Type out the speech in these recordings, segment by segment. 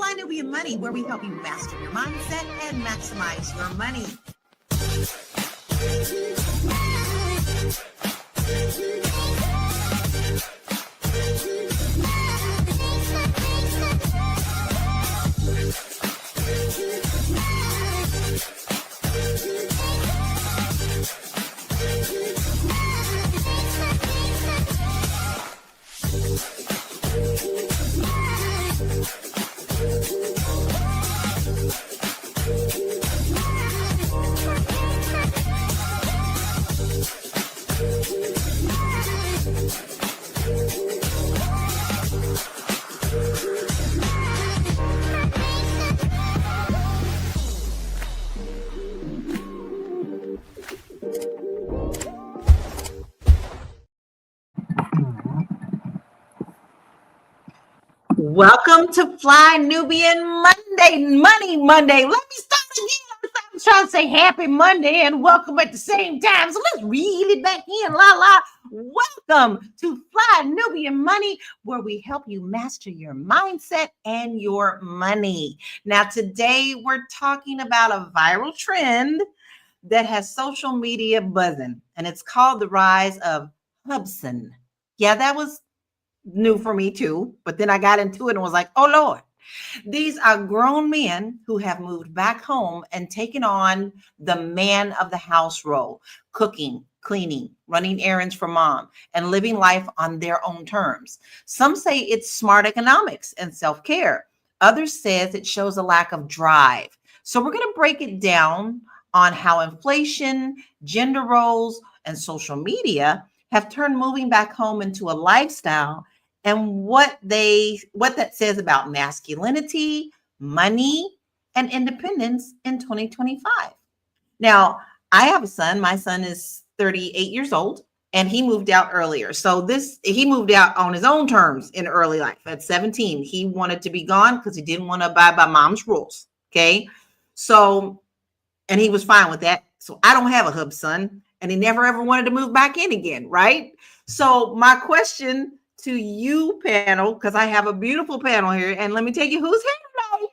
Fly Nubian Money, where we help you master your mindset and maximize your money. Welcome to Fly Nubian Money Monday. Let me start again. I was trying to say happy Monday and welcome at the same time. So let's reel it back in. Welcome to Fly Nubian Money, where we help you master your mindset and your money. Now, today we're talking about a viral trend that has social media buzzing, and it's called the rise of HubSons. Yeah, that was new for me too, but then I got into it and was like, oh Lord, these are grown men who have moved back home and taken on the man of the house role, cooking, cleaning, running errands for mom, and living life on their own terms. Some say it's smart economics and self-care. Others says it shows a lack of drive. So we're going to break it down on how inflation, gender roles, and social media have turned moving back home into a lifestyle, and what that says about masculinity, money, and independence in 2025. Now, I have a son. My son is 38 years old, and he moved out earlier. So he moved out on his own terms in early life. At 17, he wanted to be gone because he didn't want to abide by mom's rules. Okay. So, and he was fine with that. So I don't have a HubSons, and he never ever wanted to move back in again. Right. So my question to you, panel, because I have a beautiful panel here, and let me tell you who's here today.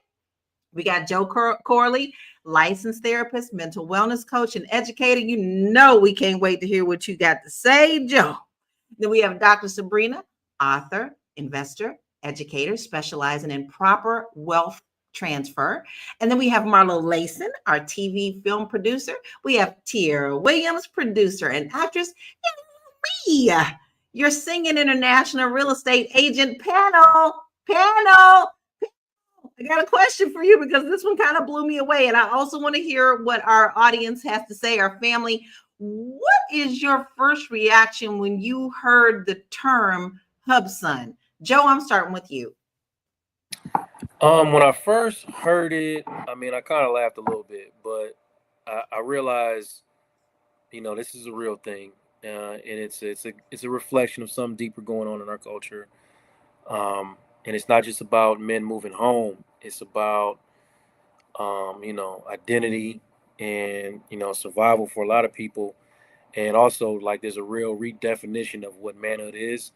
We got Joe Corley, licensed therapist, mental wellness coach, and educator. You know we can't wait to hear what you got to say, Joe. Then we have Dr. Sabrina, author, investor, educator, specializing in proper wealth transfer. And then we have Marlo Layson, our TV film producer. We have Tierra Williams, producer and actress. And me, your singing international real estate agent. Panel. I got a question for you because this one kind of blew me away. And I also want to hear what our audience has to say, our family. What is your first reaction when you heard the term HubSons? Joe, I'm starting with you. When I first heard it, I mean, I kind of laughed a little bit, but I realized, this is a real thing. And it's a reflection of something deeper going on in our culture. And it's not just about men moving home. It's about, identity and, survival for a lot of people. And also, like, there's a real redefinition of what manhood is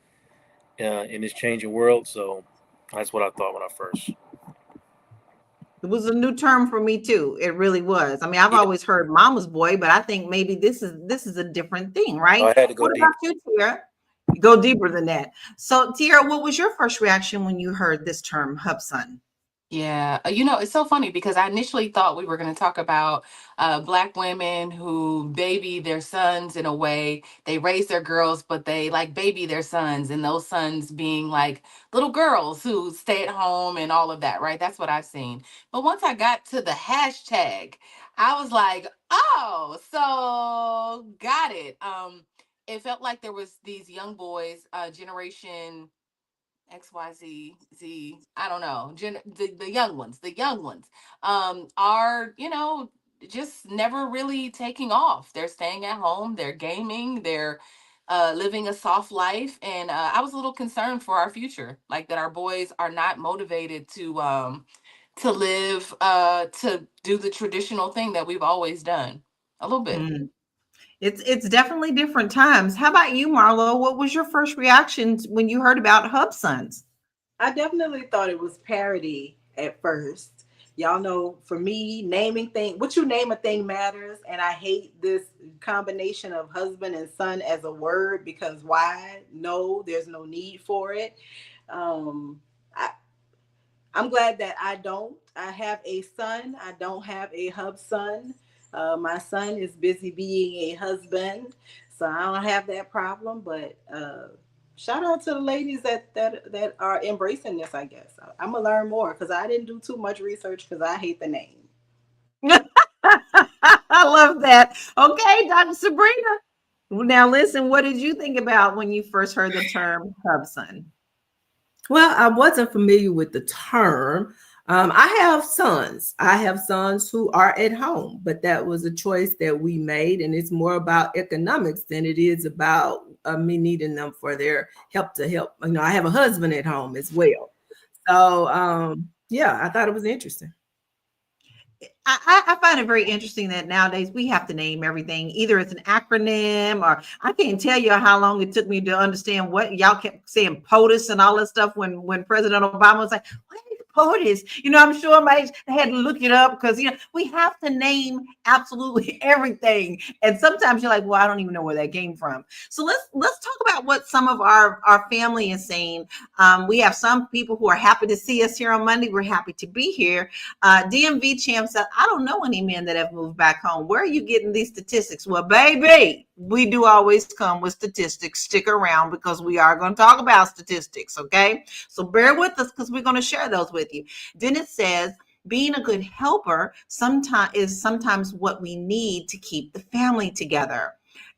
in this changing world. So that's what I thought when I first. It was a new term for me too. It really was. I mean, I've always heard mama's boy, but I think maybe this is a different thing, right? I had to go what deeper. About you, Tierra? Go deeper than that. So, Tierra, what was your first reaction when you heard this term, HubSons? Yeah, it's so funny because I initially thought we were going to talk about Black women who baby their sons in a way. They raise their girls, but they like baby their sons, and those sons being like little girls who stay at home and all of that, right? That's what I've seen. But once I got to the hashtag, I was like, oh, so got it. It felt like there was these young boys, generation XYZ, Z, I don't know, the young ones, are, just never really taking off. They're staying at home, they're gaming, they're living a soft life. And I was a little concerned for our future, like that our boys are not motivated to live, to do the traditional thing that we've always done. A little bit. It's definitely different times. How about you, Marlo? What was your first reaction when you heard about HubSons? I definitely thought it was parody at first. Y'all know, for me, naming thing, what you name a thing matters, and I hate this combination of husband and son as a word, because why? No, there's no need for it. Um, I, I'm glad that I don't. I have a son. I don't have a hub son. My son is busy being a husband, so I don't have that problem. But shout out to the ladies that are embracing this. I guess I'm gonna learn more because I didn't do too much research because I hate the name. I love that. Okay, Dr. Sabrina. Now, listen, what did you think about when you first heard the term hubson? Well, I wasn't familiar with the term. I have sons. I have sons who are at home, but that was a choice that we made, and it's more about economics than it is about me needing them for their help to help. You know, I have a husband at home as well, so yeah, I thought it was interesting. I find it very interesting that nowadays we have to name everything. Either it's an acronym, or I can't tell you how long it took me to understand what y'all kept saying POTUS and all that stuff when President Obama was like, what is POTUS? You know, I'm sure my I had to look it up because we have to name absolutely everything. And sometimes you're like, well, I don't even know where that came from. So let's talk about what some of our family is saying. We have some people who are happy to see us here on Monday. We're happy to be here. DMV Champ said, I don't know any men that have moved back home. Where are you getting these statistics? Well, baby, we do always come with statistics. Stick around because we are going to talk about statistics, okay? So bear with us because we're going to share those with you. Dennis says, being a good helper sometimes what we need to keep the family together.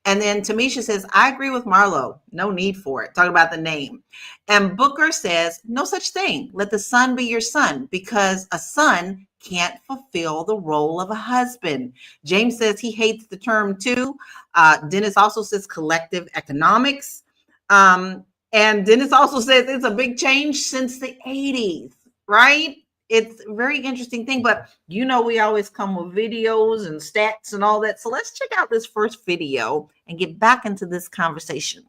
And then Tamisha says, I agree with Marlo. No need for it. Talk about the name. And Booker says, no such thing. Let the son be your son because a son can't fulfill the role of a husband. James says he hates the term too. Dennis also says collective economics. And Dennis also says it's a big change since the 80s, right? It's a very interesting thing, but we always come with videos and stats and all that. So let's check out this first video and get back into this conversation.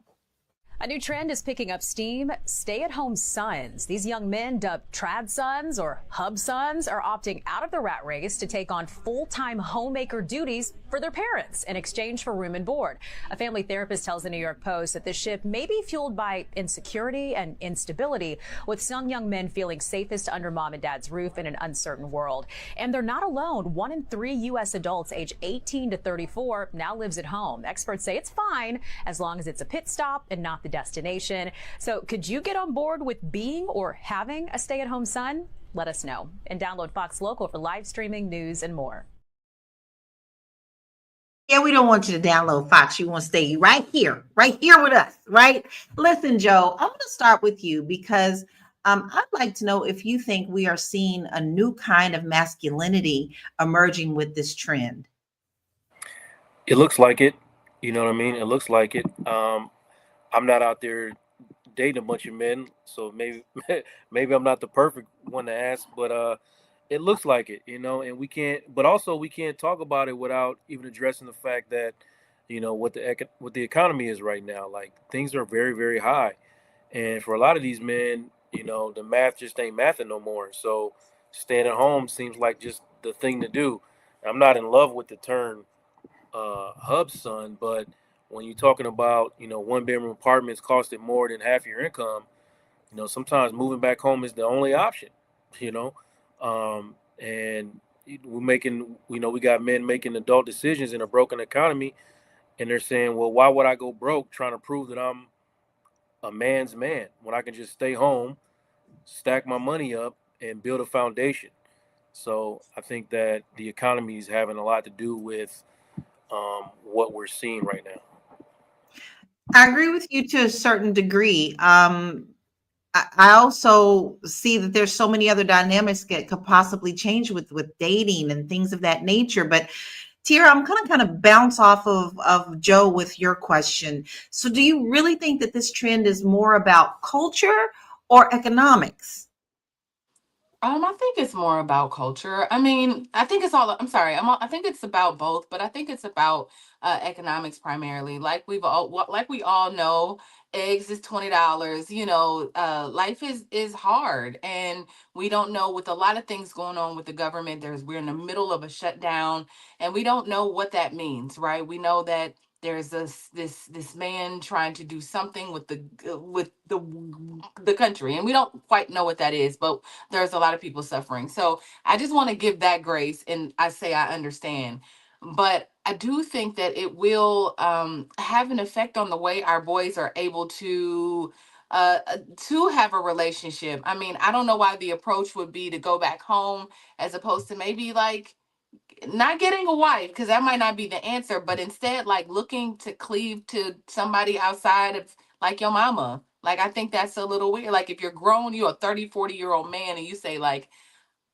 A new trend is picking up steam. Stay-at-home sons. These young men, dubbed trad sons or hub sons, are opting out of the rat race to take on full-time homemaker duties for their parents in exchange for room and board. A family therapist tells the New York Post that this shift may be fueled by insecurity and instability, with some young men feeling safest under mom and dad's roof in an uncertain world. And they're not alone. 1 in 3 U.S. adults age 18 to 34 now lives at home. Experts say it's fine as long as it's a pit stop and not the destination. So could you get on board with being or having a stay-at-home son? Let us know and download Fox Local for live streaming, news, and more. Yeah, we don't want you to download Fox. You want to stay right here with us, right? Listen, Joe, I'm going to start with you because I'd like to know if you think we are seeing a new kind of masculinity emerging with this trend. It looks like it. You know what I mean? It looks like it. I'm not out there dating a bunch of men, so maybe maybe I'm not the perfect one to ask, but it looks like it, and we can't talk about it without even addressing the fact that, what the economy is right now. Like things are very, very high, and for a lot of these men, the math just ain't mathing no more. So staying at home seems like just the thing to do. I'm not in love with the term hub son, but when you're talking about, one bedroom apartments costing more than half your income, sometimes moving back home is the only option, you know. And we're making, we got men making adult decisions in a broken economy, and they're saying, well, why would I go broke trying to prove that I'm a man's man when I can just stay home, stack my money up, and build a foundation? So I think that the economy is having a lot to do with what we're seeing right now. I agree with you to a certain degree. I also see that there's so many other dynamics that could possibly change with dating and things of that nature. But Tira, I'm gonna kind of bounce off of Joe with your question. So do you really think that this trend is more about culture or economics? I think it's more about culture. I mean, I think it's all. I'm sorry. I think it's about both, but I think it's about economics primarily. Like we all know, eggs is $20. You know, life is hard, and we don't know, with a lot of things going on with the government. We're in the middle of a shutdown, and we don't know what that means, right? We know that there's this man trying to do something with the country, and we don't quite know what that is, but there's a lot of people suffering. So I just want to give that grace, and I say I understand, but I do think that it will have an effect on the way our boys are able to have a relationship. I mean, I don't know why the approach would be to go back home as opposed to maybe like not getting a wife, because that might not be the answer, but instead like looking to cleave to somebody outside of like your mama. Like, I think that's a little weird. Like, if you're grown, you're a 30, 40-year-old man, and you say like,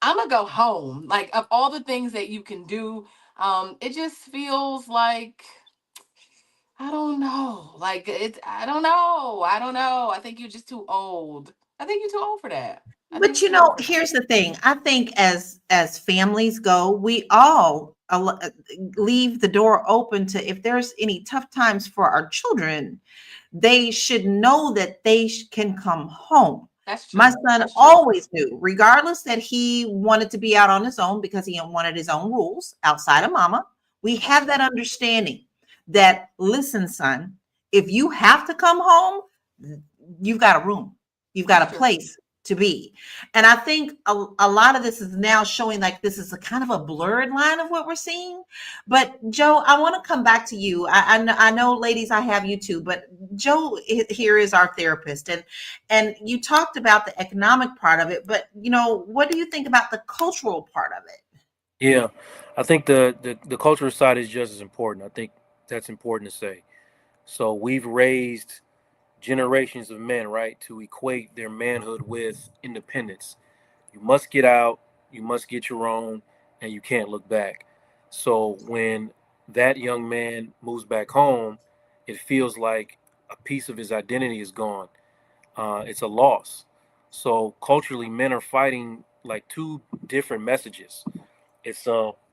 I'm gonna go home. Like, of all the things that you can do, it just feels like, I don't know. Like, I don't know. I don't know. I think you're just too old. I think you're too old for that. I think But you're too old for that. here's the thing. I think as families go, we all leave the door open to, if there's any tough times for our children, they should know that they can come home. That's true. My son That's true. always knew, regardless that he wanted to be out on his own because he wanted his own rules outside of mama. We have that understanding that, listen, son, if you have to come home, you've got a room, you've got That's a true. place to be. And I think a lot of this is now showing like this is a kind of a blurred line of what we're seeing. But Joe, I want to come back to you. I know, ladies, I have you too, but Joe here is our therapist, and you talked about the economic part of it, but what do you think about the cultural part of it? Yeah, I think the cultural side is just as important. I think that's important to say. So we've raised generations of men, right, to equate their manhood with independence. You must get out, you must get your own, and you can't look back. So when that young man moves back home, it feels like a piece of his identity is gone. It's a loss. So culturally, men are fighting like two different messages. It's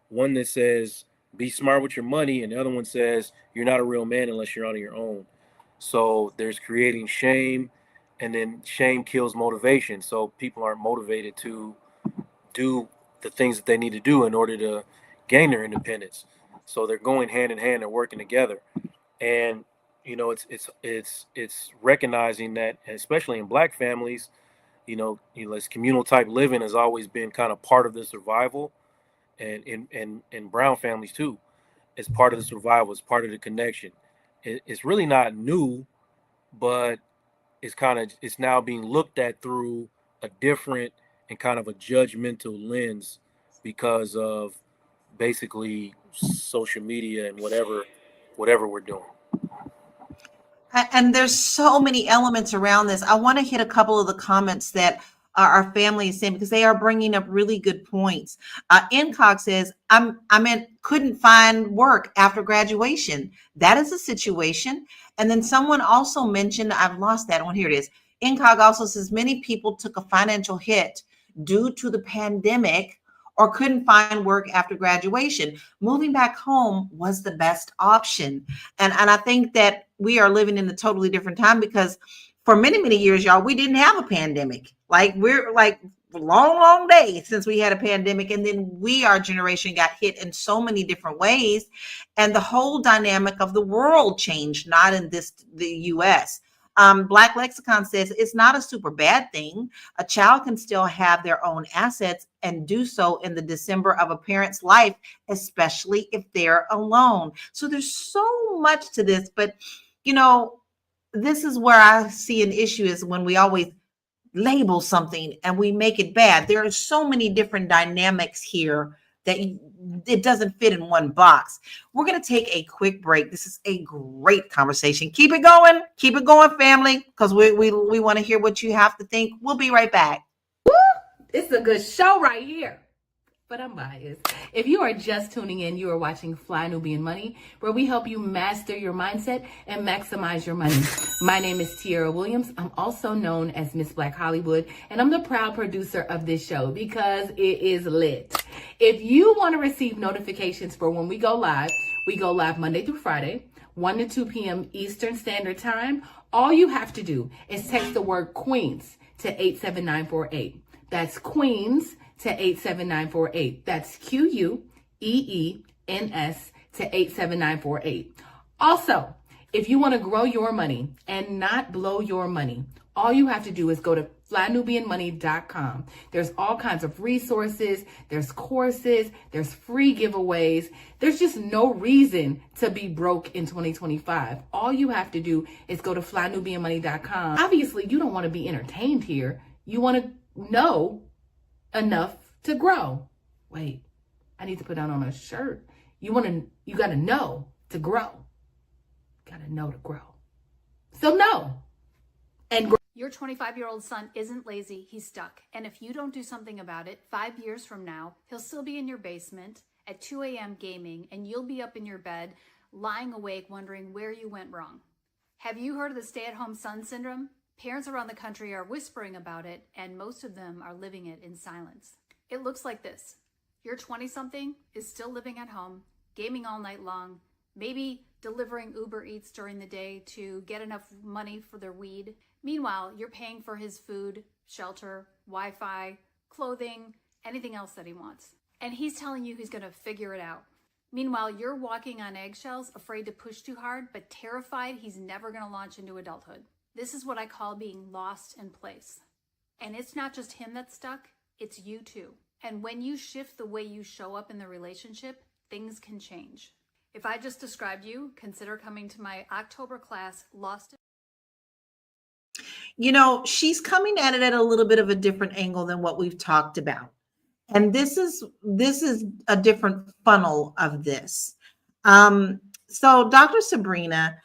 one that says be smart with your money, and the other one says you're not a real man unless you're on your own. So there's creating shame, and then shame kills motivation. So people aren't motivated to do the things that they need to do in order to gain their independence. So they're going hand in hand and working together. And it's recognizing that, especially in Black families, this communal type living has always been kind of part of the survival, and in brown families too. It's part of the survival. It's part of the connection. It's really not new, but it's now being looked at through a different and kind of a judgmental lens because of basically social media and whatever we're doing. And there's so many elements around this. I want to hit a couple of the comments that our family is saying, because they are bringing up really good points. Incog says, couldn't find work after graduation. That is a situation. And then someone also mentioned, I've lost that one. Here it is. Incog also says many people took a financial hit due to the pandemic or couldn't find work after graduation. Moving back home was the best option. And I think that we are living in a totally different time, because for many, many years, y'all, we didn't have a pandemic. Like, we're like long days since we had a pandemic. And then our generation got hit in so many different ways. And the whole dynamic of the world changed, not in the US. Black Lexicon says it's not a super bad thing. A child can still have their own assets and do so in the December of a parent's life, especially if they're alone. So there's so much to this, but this is where I see an issue, is when we always label something and we make it bad. There are so many different dynamics here that it doesn't fit in one box. We're going to take a quick break. This is a great conversation. Keep it going, family, because we want to hear what you have to think. We'll be right back. It's a good show right here. But I'm biased. If you are just tuning in, you are watching Fly Nubian Money, where we help you master your mindset and maximize your money. My name is Tiara Williams. I'm also known as Miss Black Hollywood, and I'm the proud producer of this show because it is lit. If you want to receive notifications for when we go live Monday through Friday. 1 to 2 p.m. Eastern Standard Time. All you have to do is text the word Queens to 87948. That's Queens to 87948. That's QUEENS to 87948. Also, if you want to grow your money and not blow your money, all you have to do is go to flynubianmoney.com. There's all kinds of resources, there's courses, there's free giveaways. There's just no reason to be broke in 2025. All you have to do is go to flynubianmoney.com. Obviously, you don't want to be entertained here. You want to know enough to grow. Wait, I need to put that on a shirt. You got to know to grow. Got to know to grow. So know and grow. Your 25-year-old son isn't lazy, he's stuck. And if you don't do something about it, 5 years from now, he'll still be in your basement at 2 a.m. gaming, and you'll be up in your bed, lying awake, wondering where you went wrong. Have you heard of the stay-at-home son syndrome? Parents around the country are whispering about it, and most of them are living it in silence. It looks like this. Your 20-something is still living at home, gaming all night long, maybe delivering Uber Eats during the day to get enough money for their weed. Meanwhile, you're paying for his food, shelter, Wi-Fi, clothing, anything else that he wants. And he's telling you he's going to figure it out. Meanwhile, you're walking on eggshells, afraid to push too hard, but terrified he's never going to launch into adulthood. This is what I call being lost in place. And it's not just him that's stuck, it's you too. And when you shift the way you show up in the relationship, things can change. If I just described you, consider coming to my October class, Lost. You know, she's coming at it at a little bit of a different angle than what we've talked about. And this is a different funnel of this. So Dr. Sabrina,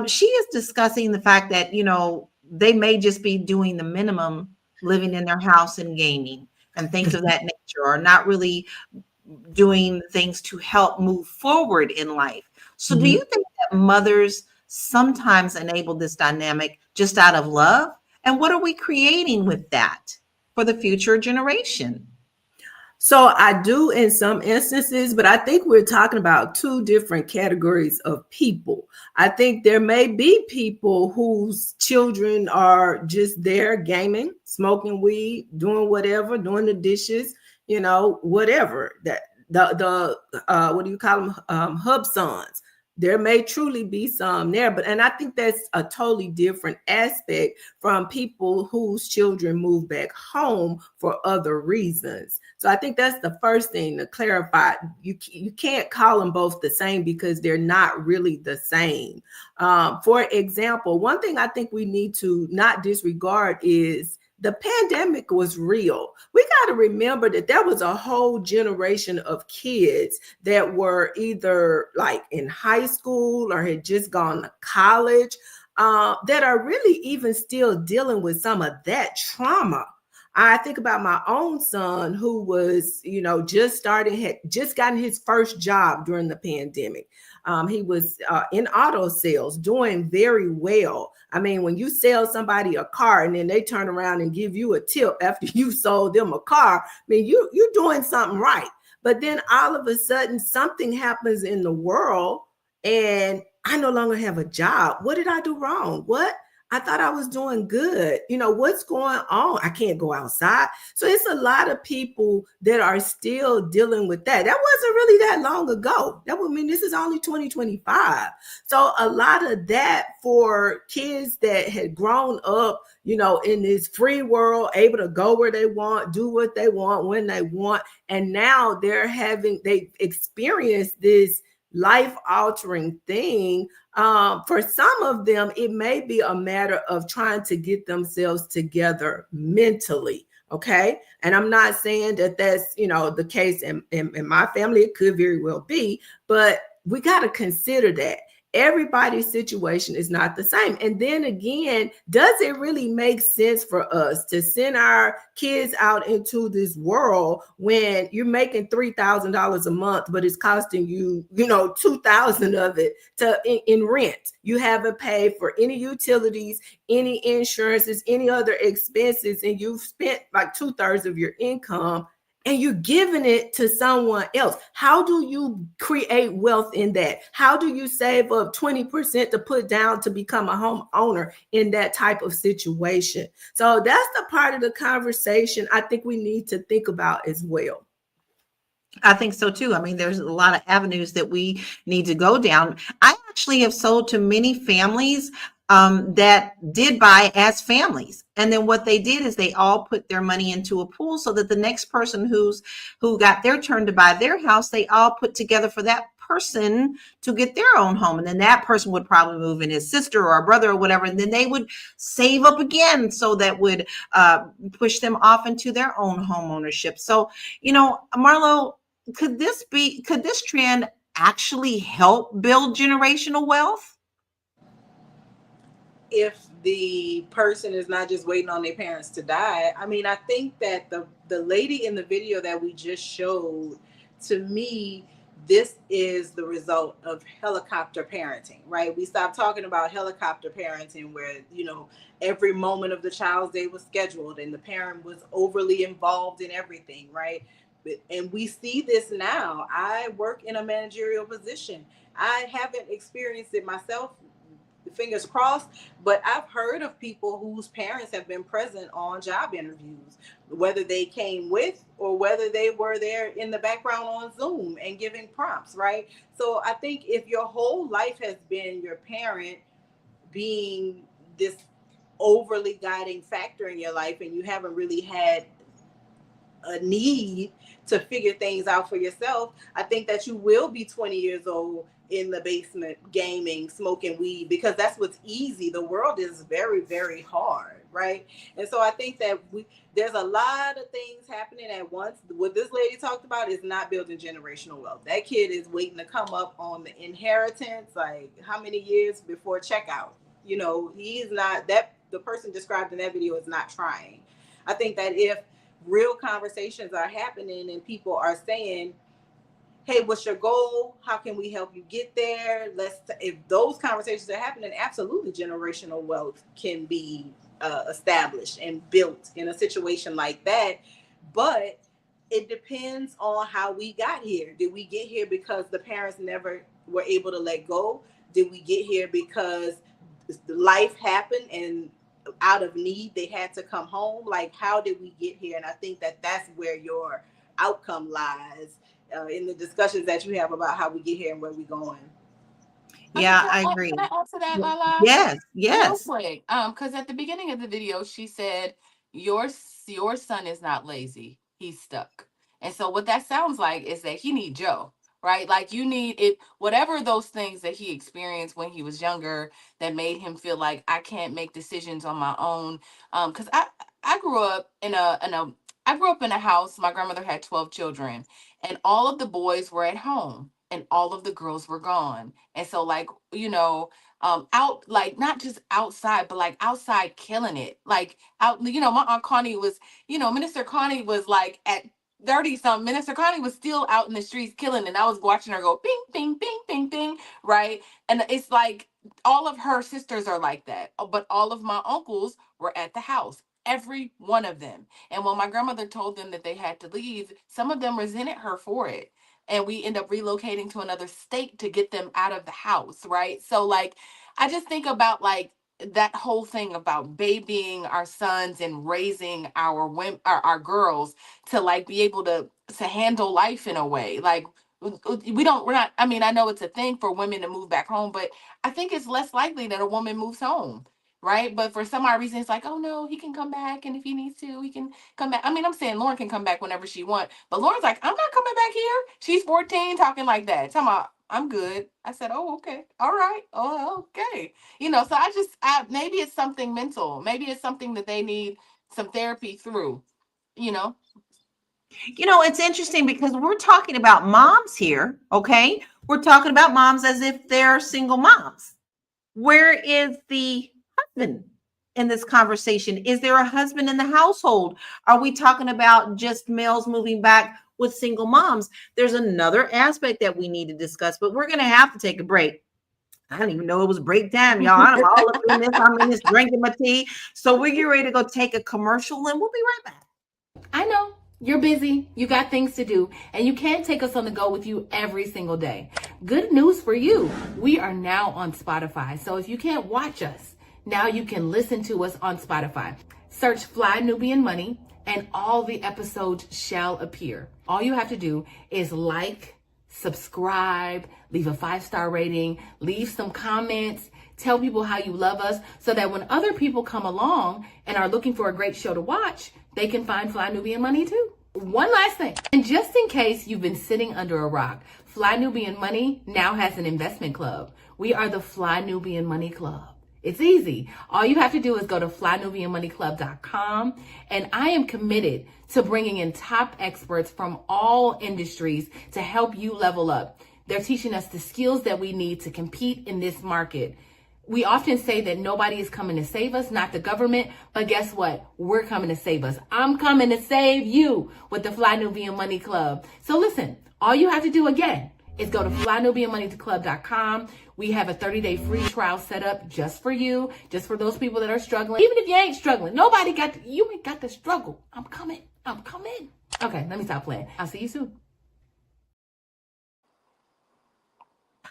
she is discussing the fact that, you know, they may just be doing the minimum, living in their house and gaming and things of that nature, or not really doing things to help move forward in life. So do you think that mothers sometimes enable this dynamic just out of love? And what are we creating with that for the future generation? So I do in some instances, but I think we're talking about two different categories of people. I think there may be people whose children are just there gaming, smoking weed, doing whatever, doing the dishes, you know, whatever. That the what do you call them? HubSons. There may truly be some there, and I think that's a totally different aspect from people whose children move back home for other reasons. So I think that's the first thing to clarify. You can't call them both the same because they're not really the same. For example, one thing I think we need to not disregard is the pandemic was real. We got to remember that there was a whole generation of kids that were either like in high school or had just gone to college that are really even still dealing with some of that trauma. I think about my own son who was, you know, had just gotten his first job during the pandemic. He was in auto sales, doing very well. I mean, when you sell somebody a car and then they turn around and give you a tip after you sold them a car, I mean, you're doing something right. But then all of a sudden something happens in the world and I no longer have a job. What did I do wrong? What? I thought I was doing good. You know, what's going on? I can't go outside. So it's a lot of people that are still dealing with that. That wasn't really that long ago. That would mean this is only 2025. So a lot of that for kids that had grown up, you know, in this free world, able to go where they want, do what they want, when they want. And now they've experienced this life-altering thing. For some of them, it may be a matter of trying to get themselves together mentally. Okay. And I'm not saying that that's, you know, the case in my family. It could very well be, but we got to consider that everybody's situation is not the same. And then again, does it really make sense for us to send our kids out into this world when you're making $3,000 a month, but it's costing you, you know, $2,000 of it in rent? You haven't paid for any utilities, any insurances, any other expenses, and you've spent like 2/3 of your income and you're giving it to someone else. How do you create wealth in that? How do you save up 20% to put down to become a homeowner in that type of situation? So that's the part of the conversation I think we need to think about as well. I think so too. I mean, there's a lot of avenues that we need to go down. I actually have sold to many families that did buy as families. And then what they did is they all put their money into a pool so that the next person who got their turn to buy their house, they all put together for that person to get their own home. And then that person would probably move in, his sister or a brother or whatever. And then they would save up again. So that would push them off into their own home ownership. So, Marlo, could this trend actually help build generational wealth? If the person is not just waiting on their parents to die. I mean, I think that the lady in the video that we just showed, to me, this is the result of helicopter parenting, right? We stopped talking about helicopter parenting where, every moment of the child's day was scheduled and the parent was overly involved in everything, right? And we see this now. I work in a managerial position. I haven't experienced it myself, fingers crossed, but I've heard of people whose parents have been present on job interviews, whether they came with or whether they were there in the background on Zoom and giving prompts, right? So I think if your whole life has been your parent being this overly guiding factor in your life and you haven't really had a need to figure things out for yourself, I think that you will be 20 years old in the basement gaming, smoking weed, because that's what's easy. The world is very, very hard, right? And so I think that there's a lot of things happening at once. What this lady talked about is not building generational wealth. That kid is waiting to come up on the inheritance, like how many years before checkout? He's not, that the person described in that video is not trying. I think that if real conversations are happening and people are saying, hey, what's your goal? How can we help you get there? If those conversations are happening, absolutely generational wealth can be established and built in a situation like that. But it depends on how we got here. Did we get here because the parents never were able to let go? Did we get here because life happened and out of need they had to come home? Like, how did we get here? And I think that that's where your outcome lies in the discussions that you have about how we get here and where we're going. Yeah, I agree. Can I answer that, Lala? Yes. Real quick. Because at the beginning of the video, she said, your son is not lazy. He's stuck. And so what that sounds like is that he needs Joe, right? Like you need it, whatever those things that he experienced when he was younger that made him feel like I can't make decisions on my own. Because I grew up in a house. My grandmother had 12 children, and all of the boys were at home and all of the girls were gone. And so out, like not just outside, but like outside killing it. Like out, my Aunt Connie was, Minister Connie was like at 30 something. Minister Connie was still out in the streets killing, and I was watching her go bing, bing, bing, bing, bing, right? And it's like all of her sisters are like that, but all of my uncles were at the house. Every one of them. And when my grandmother told them that they had to leave, some of them resented her for it. And we end up relocating to another state to get them out of the house, right? So like, I just think about like that whole thing about babying our sons and raising our women, our girls to like be able to handle life in a way. Like we're not, I mean, I know it's a thing for women to move back home, but I think it's less likely that a woman moves home. Right. But for some odd reason, it's like, oh, no, he can come back. And if he needs to, he can come back. I mean, I'm saying Lauren can come back whenever she wants. But Lauren's like, I'm not coming back here. She's 14 talking like that. Talking about, I'm good. I said, oh, OK. All right. Oh, OK. So maybe it's something mental. Maybe it's something that they need some therapy through, It's interesting because we're talking about moms here. OK, we're talking about moms as if they're single moms. Where is the husband in this conversation? Is there a husband in the household? Are we talking about just males moving back with single moms? There's another aspect that we need to discuss, but we're going to have to take a break. I didn't even know it was break time, y'all. I'm all up in this. I'm in this drinking my tea. So we're getting ready to go take a commercial and we'll be right back. I know. You're busy, you got things to do, and you can't take us on the go with you every single day. Good news for you. We are now on Spotify. So if you can't watch us, now you can listen to us on Spotify. Search Fly Nubian Money and all the episodes shall appear. All you have to do is like, subscribe, leave a 5-star rating, leave some comments, tell people how you love us so that when other people come along and are looking for a great show to watch, they can find Fly Nubian Money too. One last thing, and just in case you've been sitting under a rock, Fly Nubian Money now has an investment club. We are the Fly Nubian Money Club. It's easy. All you have to do is go to flynubianmoneyclub.com, and I am committed to bringing in top experts from all industries to help you level up. They're teaching us the skills that we need to compete in this market. We often say that nobody is coming to save us, not the government, but guess what? We're coming to save us. I'm coming to save you with the Fly Nubian Money Club. So listen, all you have to do again is go to flynubianmoneyclub.com. We have a 30-day free trial set up just for you, just for those people that are struggling. Even if you ain't struggling, you ain't got to struggle. I'm coming. Okay, let me stop playing. I'll see you soon.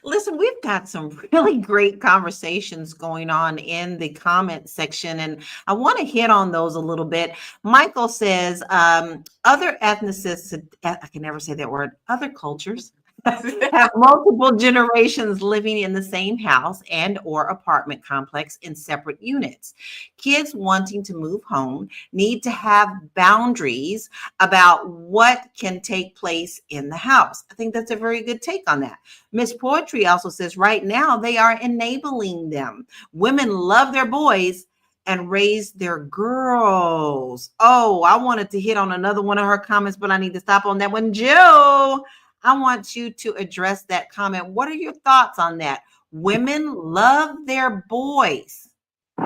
Listen, we've got some really great conversations going on in the comment section, and I want to hit on those a little bit. Michael says, other ethnicities, I can never say that word, other cultures have multiple generations living in the same house and or apartment complex in separate units. Kids wanting to move home need to have boundaries about what can take place in the house. I think that's a very good take on that. Miss Poetry also says right now they are enabling them. Women love their boys and raise their girls. Oh, I wanted to hit on another one of her comments, but I need to stop on that one. Joe, I want you to address that comment. What are your thoughts on that? Women love their boys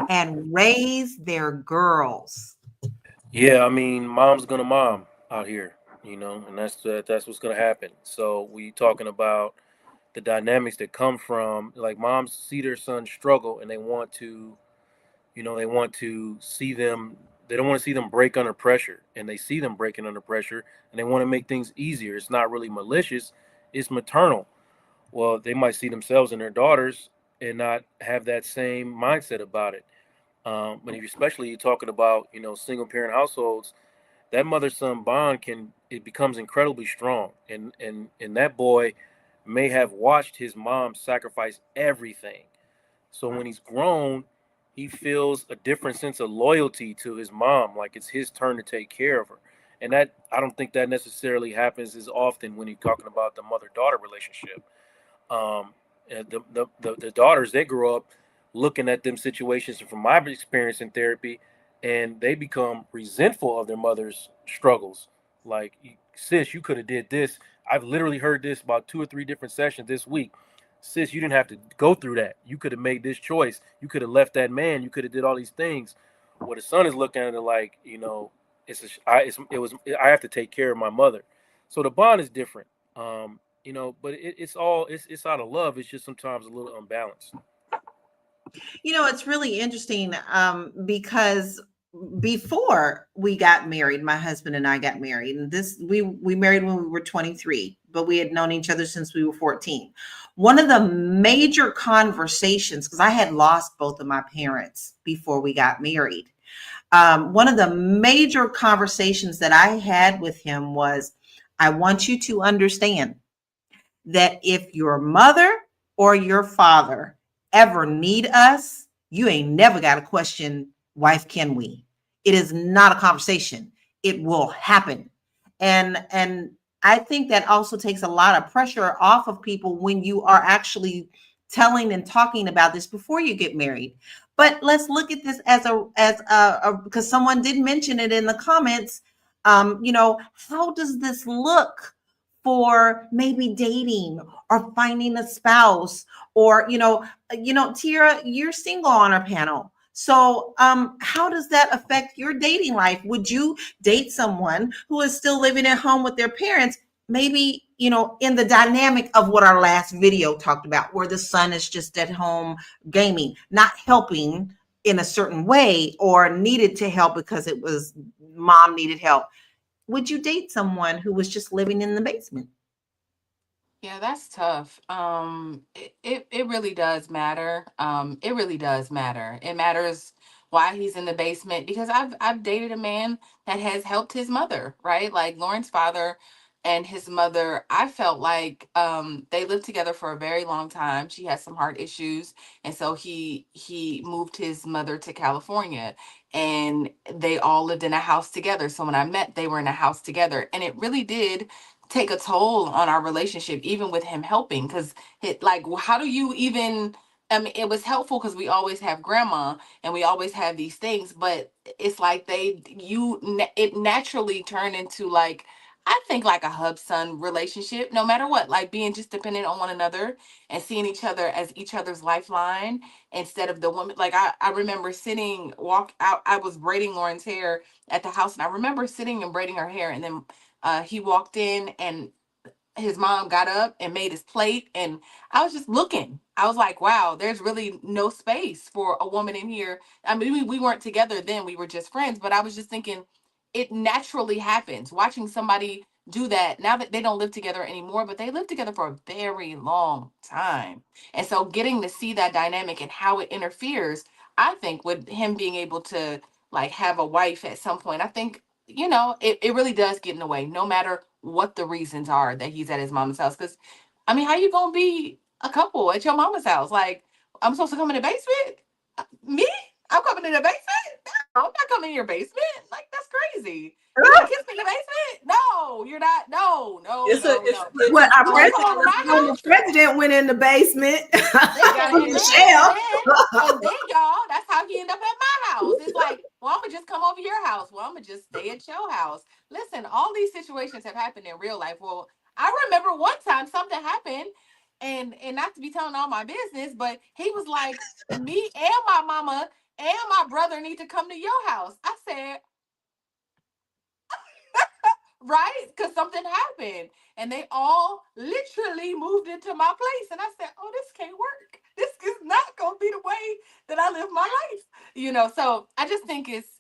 and raise their girls. Yeah, I mean, mom's gonna mom out here, and that's what's gonna happen. So we talking about the dynamics that come from, like, moms see their son struggle and they want to see them. They don't want to see them break under pressure, and they see them breaking under pressure, and they want to make things easier. It's not really malicious; it's maternal. Well, they might see themselves in their daughters and not have that same mindset about it. But if especially you're talking about, single parent households, that mother-son bond it becomes incredibly strong, and that boy may have watched his mom sacrifice everything. So when he's grown, he feels a different sense of loyalty to his mom, like it's his turn to take care of her. And that, I don't think that necessarily happens as often when you're talking about the mother-daughter relationship. And the daughters, they grow up looking at them situations, and from my experience in therapy, and they become resentful of their mother's struggles. Like, sis, you could have did this. I've literally heard this about 2 or 3 different sessions this week. Sis, you didn't have to go through that. You could have made this choice. You could have left that man. You could have did all these things. Where the son is looking at it like, I have to take care of my mother. So the bond is different. But it's out of love. It's just sometimes a little unbalanced. It's really interesting because before we got married, my husband and I got married, and we married when we were 23, but we had known each other since we were 14. One of the major conversations, because I had lost both of my parents before we got married, one of the major conversations that I had with him was, I want you to understand that if your mother or your father ever need us, you ain't never got to question, wife, can we? It is not a conversation. It will happen. And I think that also takes a lot of pressure off of people when you are actually telling and talking about this before you get married. But let's look at this as because someone did mention it in the comments. How does this look for maybe dating or finding a spouse, or Tira, you're single on our panel. So how does that affect your dating life? Would you date someone who is still living at home with their parents? Maybe, in the dynamic of what our last video talked about, where the son is just at home gaming, not helping in a certain way, or needed to help because it was mom needed help. would you date someone who was just living in the basement? Yeah, that's tough. It really does matter. It really does matter. It matters why he's in the basement, because I've dated a man that has helped his mother, right? Like Lauren's father and his mother, I felt like they lived together for a very long time. She has some heart issues, and so he moved his mother to California, and they all lived in a house together. So when I met, they were in a house together, and it really did take a toll on our relationship, even with him helping. Because it, like, how do you even, I mean, it was helpful because we always have grandma and we always have these things, but it's like it naturally turned into, like, I think, like a hub son relationship, no matter what, like being just dependent on one another and seeing each other as each other's lifeline instead of the woman. Like, I remember sitting, walk out, I was braiding Lauren's hair at the house, and I remember sitting and braiding her hair, and then he walked in, and his mom got up and made his plate, and I was just looking. I was like, wow, there's really no space for a woman in here. I mean, we weren't together then, we were just friends, but I was just thinking, it naturally happens watching somebody do that. Now that they don't live together anymore, but they lived together for a very long time, and so getting to see that dynamic and how it interferes, I think, with him being able to, like, have a wife at some point, I think, it really does get in the way, no matter what the reasons are that he's at his mama's house. Because, I mean, how you gonna be a couple at your mama's house? Like, I'm supposed to come in the basement? Me? I'm coming in the basement? No, I'm not coming in your basement. Like, that's crazy. You gonna kiss me in the basement? No, you're not. No, no, It's a, no, it's, no. it's Well, our You want to come president, over my when the house? president went in the basement, Listen, and Michelle. then, y'all, that's how he ended up at my house. It's like, well, I'm gonna just come over your house. Well, I'm gonna just stay at your house. Listen, all these situations have happened in real life. Well, I remember one time something happened, and not to be telling all my business, but he was like, me and my mama and my brother need to come to your house. I said, right? Because something happened. And they all literally moved into my place. And I said, oh, this can't work. This is not going to be the way that I live my life. So I just think it's,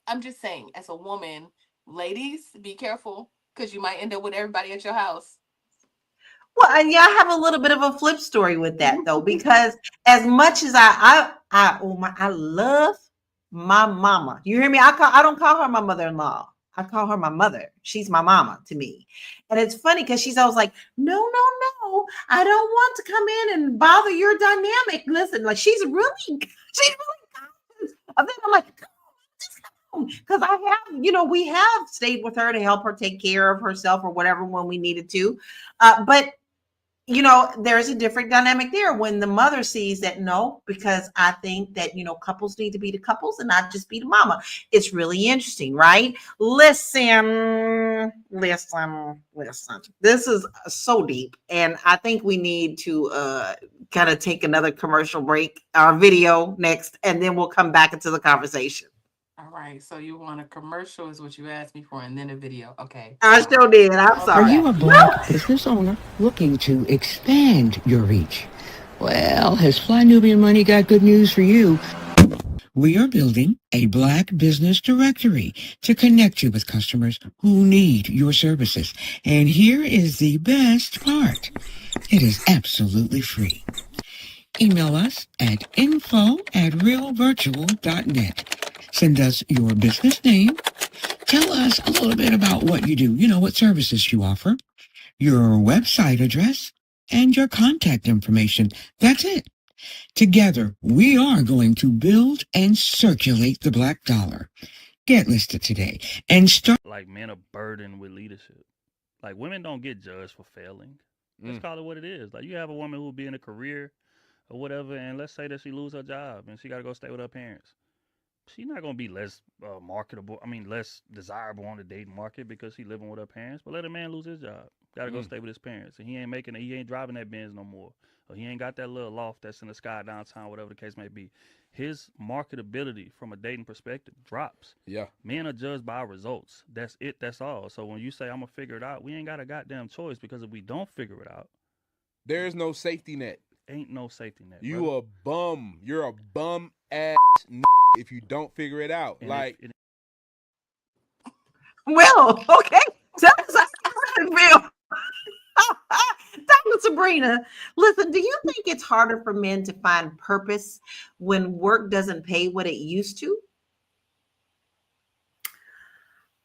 I'm just saying, as a woman, ladies, be careful, because you might end up with everybody at your house. Well, and yeah, I have a little bit of a flip story with that though, because as much as I love my mama. You hear me? I don't call her my mother-in-law. I call her my mother. She's my mama to me. And it's funny because she's always like, no, no, no, I don't want to come in and bother your dynamic. Listen, like she's really conscious of it. I'm like, because I have, we have stayed with her to help her take care of herself or whatever when we needed to. But there's a different dynamic there when the mother sees that, no, because I think that, couples need to be the couples and not just be the mama. It's really interesting, right? Listen. This is so deep. And I think we need to kind of take another commercial break, our video next, and then we'll come back into the conversation. All right. So you want a commercial is what you asked me for, and then a video. Okay. I sure did. I'm Are sorry. you a Black business owner looking to expand your reach? Well, has Fly Nubian Money got good news for you? We are building a Black business directory to connect you with customers who need your services. And here is the best part. It is absolutely free. Email us at info@realvirtual.net. Send us your business name. Tell us a little bit about what you do, what services you offer, your website address, and your contact information. That's it. Together, we are going to build and circulate the Black dollar. Get listed today and start. Like, men are burdened with leadership. Like, women don't get judged for failing. Let's call it what it is. Like, you have a woman who will be in a career or whatever, and let's say that she lose her job and she got to go stay with her parents. She's not going to be less less desirable on the dating market because she's living with her parents. But let a man lose his job. Got to go stay with his parents. And he ain't driving that Benz no more. Or he ain't got that little loft that's in the sky downtown, whatever the case may be. His marketability from a dating perspective drops. Yeah. Men are judged by our results. That's it. That's all. So when you say I'm going to figure it out, we ain't got a goddamn choice, because if we don't figure it out, there's no safety net. Ain't no safety net. You brother. a bum. You're a bum ass if you don't figure it out. And like, Well, okay. Tell us how you really feel. Dr. Sabrina, listen, do you think it's harder for men to find purpose when work doesn't pay what it used to?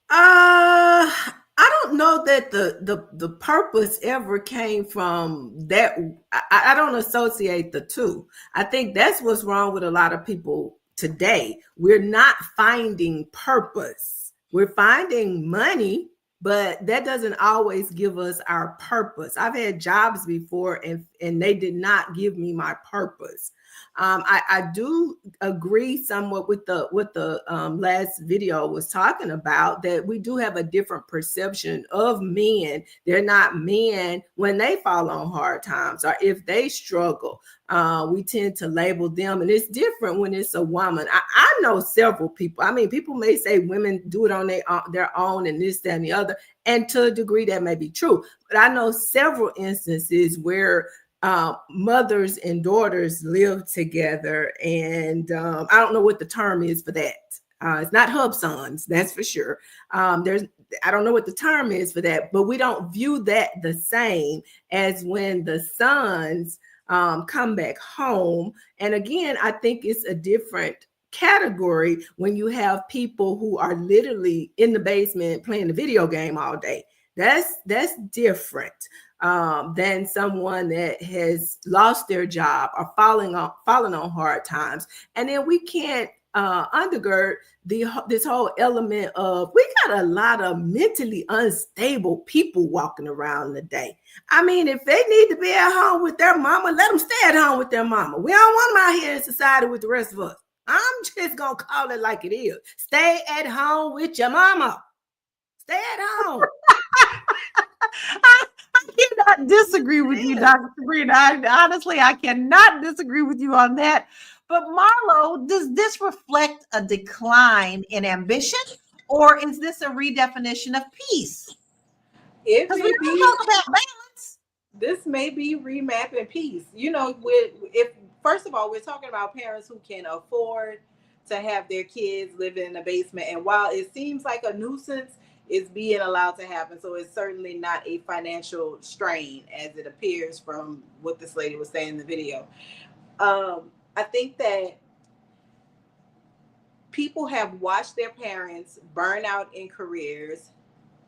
I don't know that the purpose ever came from that. I don't associate the two. I think that's what's wrong with a lot of people today. We're not finding purpose. We're finding money, but that doesn't always give us our purpose. I've had jobs before, and they did not give me my purpose. I do agree somewhat with the last video was talking about, that we do have a different perception of men. They're not men when they fall on hard times or if they struggle. We tend to label them, and it's different when it's a woman. I know several people. I mean, people may say women do it on their own and this, that, and the other, and to a degree that may be true. But I know several instances where mothers and daughters live together, and I don't know what the term is for that. It's not HubSons, that's for sure. I don't know what the term is for that, but we don't view that the same as when the sons come back home. And again, I think it's a different category when you have people who are literally in the basement playing the video game all day. That's different than someone that has lost their job or falling on hard times. And then we can't undergird this whole element of, we got a lot of mentally unstable people walking around today. I mean, if they need to be at home with their mama, let them stay at home with their mama. We don't want them out here in society with the rest of us. I'm just gonna call it like it is. Stay at home with your mama. Stay at home. I cannot disagree with you, Dr. Sabrina. Honestly, I cannot disagree with you on that. But Marlo, does this reflect a decline in ambition, or is this a redefinition of peace? It Because we may don't be. talk about balance. This may be remapping peace. If first of all, we're talking about parents who can afford to have their kids living in the basement, and while it seems like a nuisance, it's being allowed to happen. So it's certainly not a financial strain as it appears from what this lady was saying in the video. I think that people have watched their parents burn out in careers.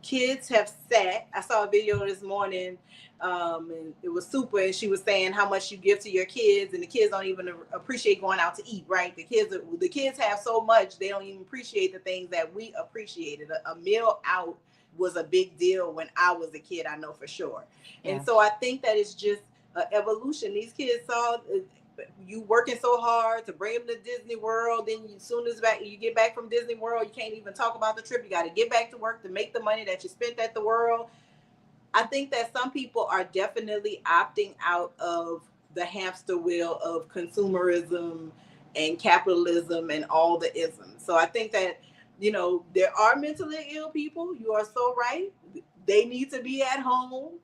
Kids have sat. I saw a video this morning, and it was super. And she was saying how much you give to your kids, and the kids don't even appreciate going out to eat. Right? The kids have so much they don't even appreciate the things that we appreciated. A meal out was a big deal when I was a kid. I know for sure. Yeah. And so I think that it's just an evolution. These kids saw you working so hard to bring them to Disney World, then as soon as you get back from Disney World, you can't even talk about the trip. You got to get back to work to make the money that you spent at the world. I think that some people are definitely opting out of the hamster wheel of consumerism and capitalism and all the isms. So I think that, there are mentally ill people. You are so right. They need to be at home.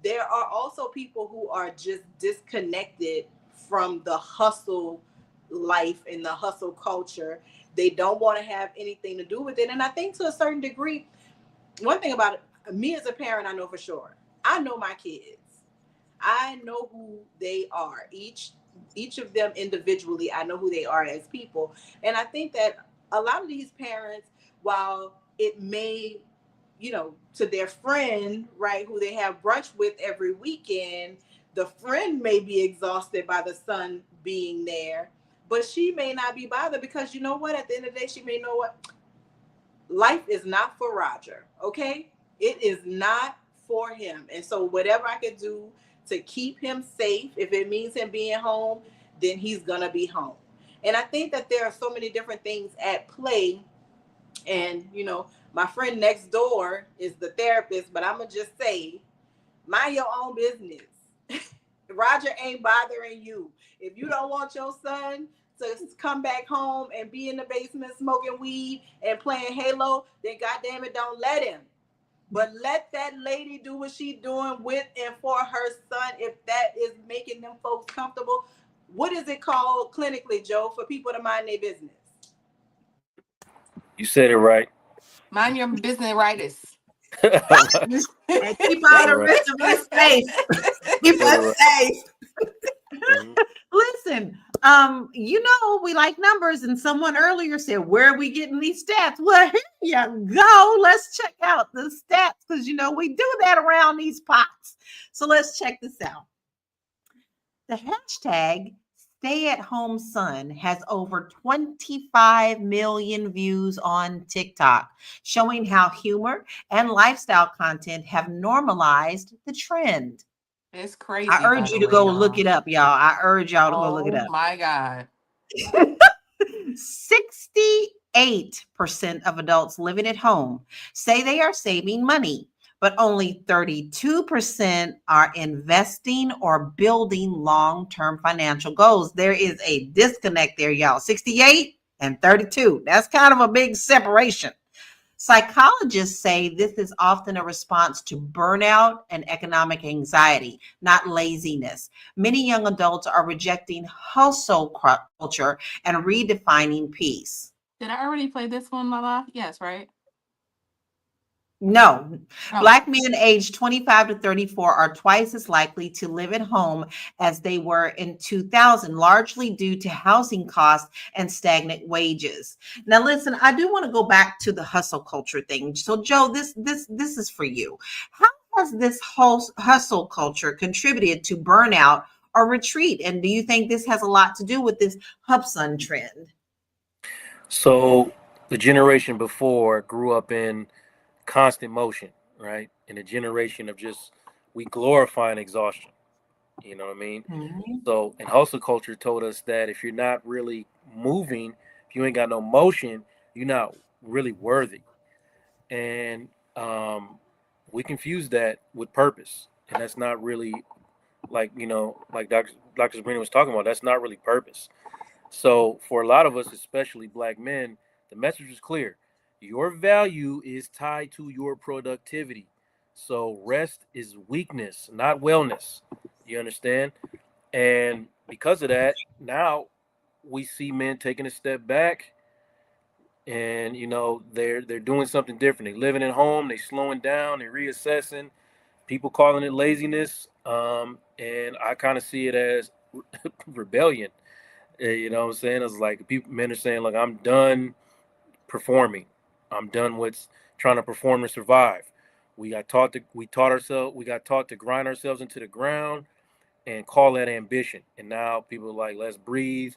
There are also people who are just disconnected from the hustle life and the hustle culture. They don't want to have anything to do with it. And I think to a certain degree, one thing about it, me as a parent, I know for sure, I know my kids. I know who they are. Each of them individually, I know who they are as people. And I think that a lot of these parents, while it may, to their friend, right, who they have brunch with every weekend, the friend may be exhausted by the son being there, but she may not be bothered because you know what? At the end of the day, she may know what? Life is not for Roger, okay? It is not for him. And so whatever I could do to keep him safe, if it means him being home, then he's going to be home. And I think that there are so many different things at play. And, my friend next door is the therapist, but I'm going to just say, mind your own business. Roger ain't bothering you. If you don't want your son to come back home and be in the basement smoking weed and playing Halo, then goddamn it, don't let him. But let that lady do what she's doing with and for her son if that is making them folks comfortable. What is it called clinically, Joe, for people to mind their business? You said it right. Mind your business, rightus. And keep all the Right. rest of us safe. Keep Right, us right. safe. Mhm. Listen, we like numbers, and someone earlier said, where are we getting these stats? Well, here you go. Let's check out the stats because we do that around these pots. So let's check this out. The hashtag stay at home son has over 25 million views on TikTok, showing how humor and lifestyle content have normalized the trend. It's I crazy, by urge the you to way, go look y'all. it up, y'all. I urge y'all to go look it Oh up. my God. 68% of adults living at home say they are saving money, but only 32% are investing or building long-term financial goals. There is a disconnect there, y'all. 68 and 32. That's kind of a big separation. Psychologists say this is often a response to burnout and economic anxiety, not laziness. Many young adults are rejecting hustle culture and redefining peace. Did I already play this one, Lala? Yes, right? No, Oh, Black men aged 25 to 34 are twice as likely to live at home as they were in 2000, largely due to housing costs and stagnant wages. Now, listen, I do want to go back to the hustle culture thing. So, Joe, this is for you. How has this whole hustle culture contributed to burnout or retreat? And do you think this has a lot to do with this HubSon trend? So the generation before grew up in constant motion, right? In a generation of just we glorifying exhaustion. You know what I mean? Mhm. So, and hustle culture told us that if you're not really moving, if you ain't got no motion, you're not really worthy. And we confuse that with purpose, and that's not really like Dr. Sabrina was talking about. That's not really purpose. So, for a lot of us, especially black men, the message is clear. Your value is tied to your productivity. So, rest is weakness, not wellness. You understand? And because of that, now we see men taking a step back and they're doing something different. They're living at home, they're slowing down, they're reassessing. People calling it laziness. And I kind of see it as rebellion. You know what I'm saying? It's like men are saying, like, I'm done performing. I'm done with trying to perform and survive. We got taught to grind ourselves into the ground and call that ambition. And now people are like, let's breathe.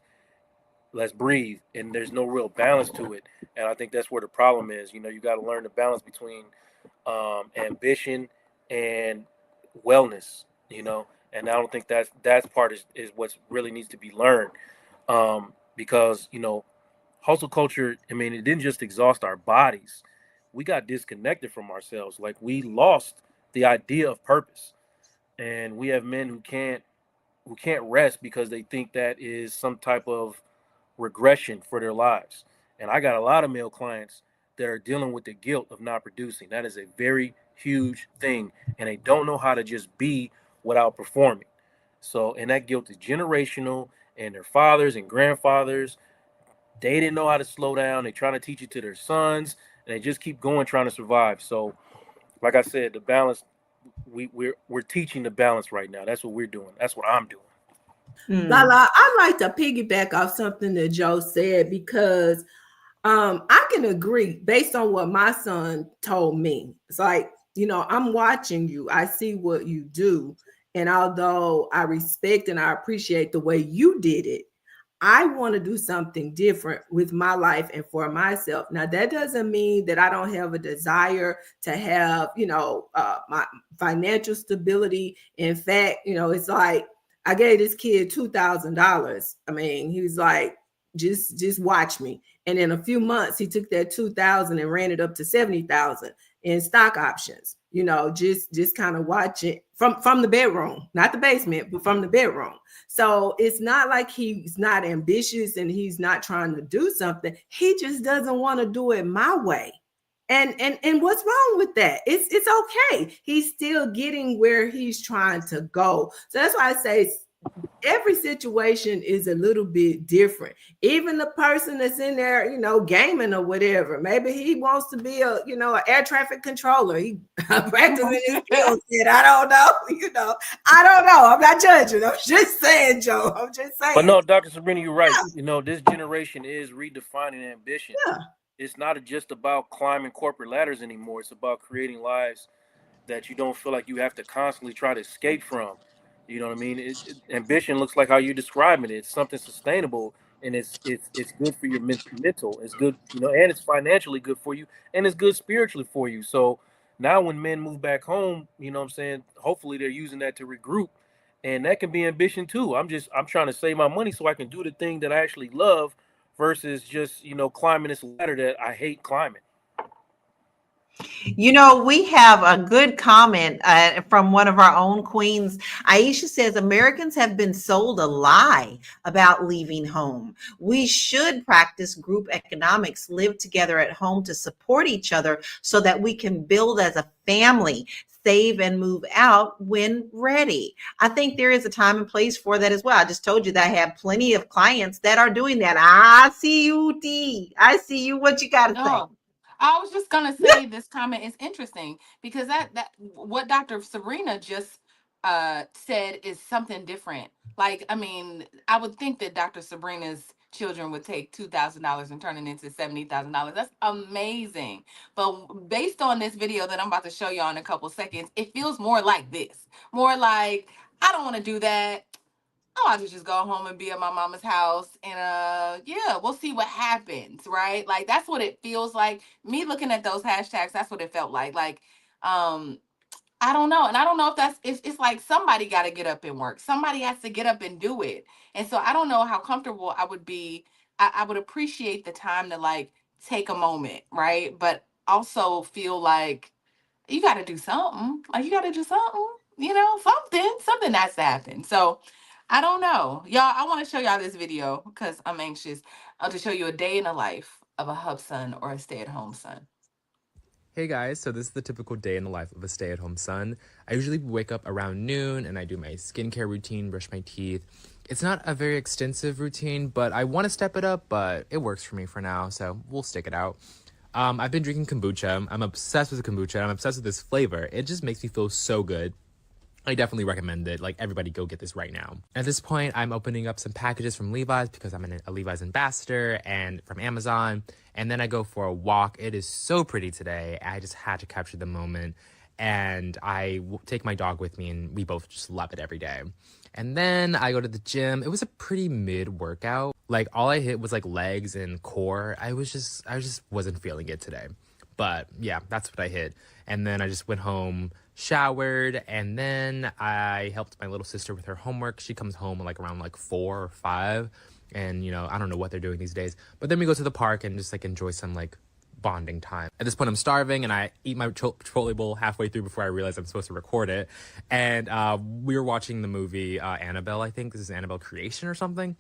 And there's no real balance to it. And I think that's where the problem is. You got to learn the balance between ambition and wellness. And I don't think that part is what really needs to be learned. Because hustle culture, I mean, it didn't just exhaust our bodies. We got disconnected from ourselves. Like, we lost the idea of purpose. And we have men who can't rest because they think that is some type of regression for their lives. And I got a lot of male clients that are dealing with the guilt of not producing. That is a very huge thing. And they don't know how to just be without performing. So, and that guilt is generational, and their fathers and grandfathers, they didn't know how to slow down. They're trying to teach it to their sons, and they just keep going trying to survive. So, like I said, the balance, we're teaching the balance right now. That's what we're doing. That's what I'm doing. Lala, I like to piggyback off something that Joe said because I can agree based on what my son told me. It's like, I'm watching you. I see what you do. And although I respect and I appreciate the way you did it, I want to do something different with my life and for myself. Now, that doesn't mean that I don't have a desire to have, my financial stability. In fact, it's like I gave this kid $2,000. I mean, he was like, just watch me. And in a few months, he took that 2,000 and ran it up to 70,000 in stock options. Just kind of watch it from the bedroom, not the basement, but from the bedroom. So it's not like he's not ambitious and he's not trying to do something. He just doesn't want to do it my way. And what's wrong with that? It's okay. He's still getting where he's trying to go. So that's why I say every situation is a little bit different. Even the person that's in there, gaming or whatever, maybe he wants to be an air traffic controller. He practicing his skill set. I don't know. I don't know. I'm not judging. I'm just saying, Joe. I'm just saying. But no, Dr. Sabrina, you're right. This generation is redefining ambition. Yeah. It's not just about climbing corporate ladders anymore. It's about creating lives that you don't feel like you have to constantly try to escape from. You know what I mean? Ambition looks like how you're describing it. It's something sustainable, and it's good for your mental. It's good, and it's financially good for you, and it's good spiritually for you. So now when men move back home, you know what I'm saying, hopefully they're using that to regroup, and that can be ambition too. I'm trying to save my money so I can do the thing that I actually love versus just, climbing this ladder that I hate climbing. We have a good comment from one of our own queens. Aisha says Americans have been sold a lie about leaving home. We should practice group economics, live together at home to support each other so that we can build as a family, save and move out when ready. I think there is a time and place for that as well. I just told you that I have plenty of clients that are doing that. I see you, D. I see you. What you got to say? I was just gonna say this comment is interesting because that what Dr. Sabrina just said is something different. Like, I mean, I would think that Dr. Sabrina's children would take $2,000 and turn it into $70,000. That's amazing. But based on this video that I'm about to show you in a couple seconds, it feels more like this. More like, I don't want to do that. I want to just go home and be at my mama's house and yeah, we'll see what happens, right? Like that's what it feels like. Me looking at those hashtags, that's what it felt like. Like, I don't know. And I don't know if it's like somebody got to get up and work. Somebody has to get up and do it. And so I don't know how comfortable I would be. I would appreciate the time to like take a moment, right? But also feel like you got to do something. Like you got to do something, something has to happen. So I don't know. Y'all, I want to show y'all this video because I'm anxious to show you a day in the life of a hub son or a stay-at-home son. Hey guys, so this is the typical day in the life of a stay-at-home son. I usually wake up around noon and I do my skincare routine, brush my teeth. It's not a very extensive routine, but I want to step it up, but it works for me for now, so we'll stick it out. I've been drinking kombucha. I'm obsessed with kombucha. I'm obsessed with this flavor. It just makes me feel so good. I definitely recommend it. Like, everybody go get this right now. At this point, I'm opening up some packages from Levi's because I'm a Levi's ambassador, and from Amazon. And then I go for a walk. It is so pretty today. I just had to capture the moment. And I take my dog with me, and we both just love it every day. And then I go to the gym. It was a pretty mid workout. Like, all I hit was like legs and core. I just wasn't feeling it today. But yeah, that's what I hit. And then I just went home, showered, and then I helped my little sister with her homework. She comes home like around like 4 or 5. And, I don't know what they're doing these days. But then we go to the park and just like enjoy some like bonding time. At this point, I'm starving and I eat my Chipotle bowl halfway through before I realize I'm supposed to record it. And we were watching the movie Annabelle, I think. This is Annabelle Creation or something.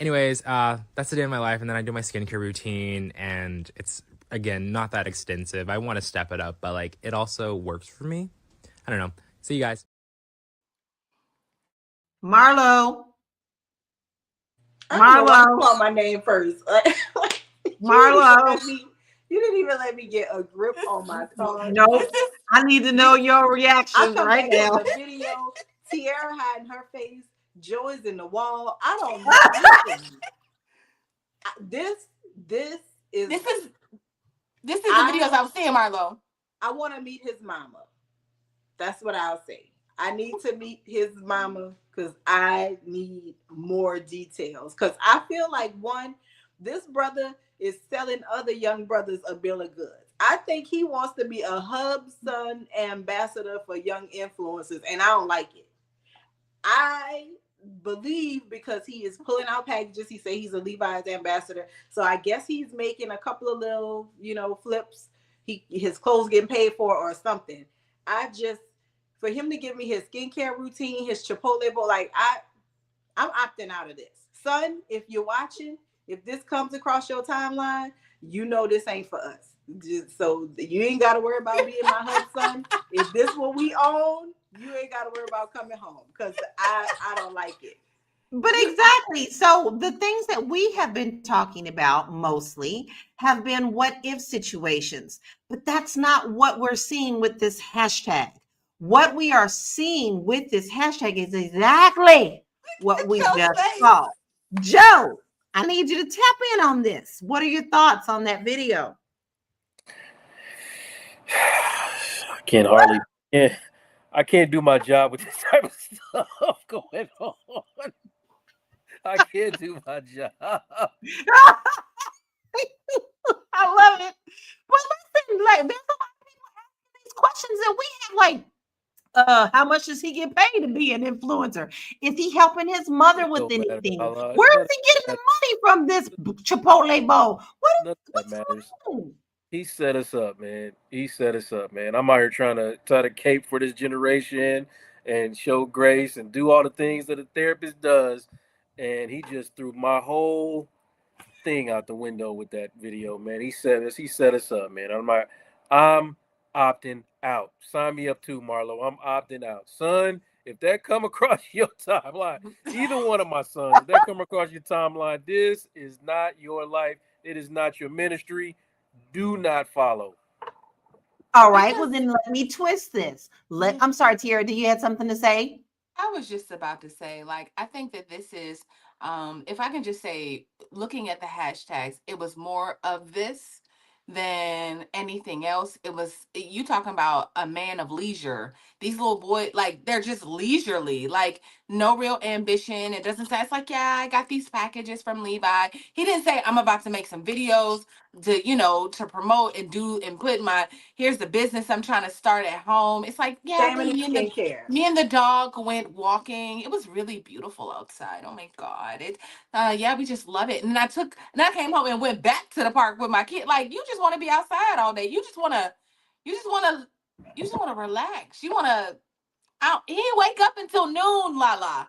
Anyways, that's the day of my life. And then I do my skincare routine, and it's, again, not that extensive. I want to step it up, but like it also works for me. I don't know. See you guys. Marlo. I don't know why you call my name first. Marlo. You didn't even let me get a grip on my tongue. No, I need to know your reactions right now. The video, Tiara hiding her face, Joy's in the wall. I don't know. This is the videos I was seeing, Marlo. I want to meet his mama. That's what I'll say. I need to meet his mama because I need more details. Because I feel like, one, this brother is selling other young brothers a bill of goods. I think he wants to be a HubSons ambassador for young influencers, and I don't like it. I believe because he is pulling out packages, he say he's a Levi's ambassador, so I guess he's making a couple of little, flips. His clothes getting paid for or something. For him to give me his skincare routine, his Chipotle bowl, like I'm opting out of this. Son, if you're watching, if this comes across your timeline, this ain't for us. So you ain't got to worry about being my husband. If this what we own, you ain't got to worry about coming home because I don't like it. But exactly. So the things that we have been talking about mostly have been what if situations, but that's not what we're seeing with this hashtag. What we are seeing with this hashtag is exactly what we Joe's just face. saw. Joe, I need you to tap in on this. What are your thoughts on that video? I can't hardly. Yeah, I can't do my job with this type of stuff going on. I can't do my job. I love it. But listen, like there's a lot of people asking these questions that we have, like, how much does he get paid to be an influencer? Is he helping his mother It with don't matter. anything? Allah. Where None is of he getting that, the money from this Chipotle bowl? none of that What's matters. going on? He set us up, man. He set us up, man. I'm out here try to cape for this generation and show grace and do all the things that a therapist does, and he just threw my whole thing out the window with that video, man. He set us up, man. I'm opting out. Sign me up too, Marlo. I'm opting out. Son, if that come across your timeline, either one of my sons, if that come across your timeline, this is not your life. It is not your ministry. Do not follow. All right, well Because then let me twist this. yeah, I'm sorry, Tiara. Do you have something to say? I was just about to say, like, I think that this is, if I can just say, looking at the hashtags, it was more of this than anything else. It was you talking about a man of leisure. These little boys, like, they're just leisurely, like, no real ambition. It doesn't say, it's like, yeah, I got these packages from Levi. He didn't say, I'm about to make some videos to promote and do and put my, here's the business I'm trying to start at home. It's like, yeah, Shaming then and skincare. me and the dog went walking. It was really beautiful outside. Oh my God. Yeah, we just love it. And I came home and went back to the park with my kid. Like, you just want to be outside all day. You just wanna you just wanna relax. You wanna out he didn't wake up until noon, Lala.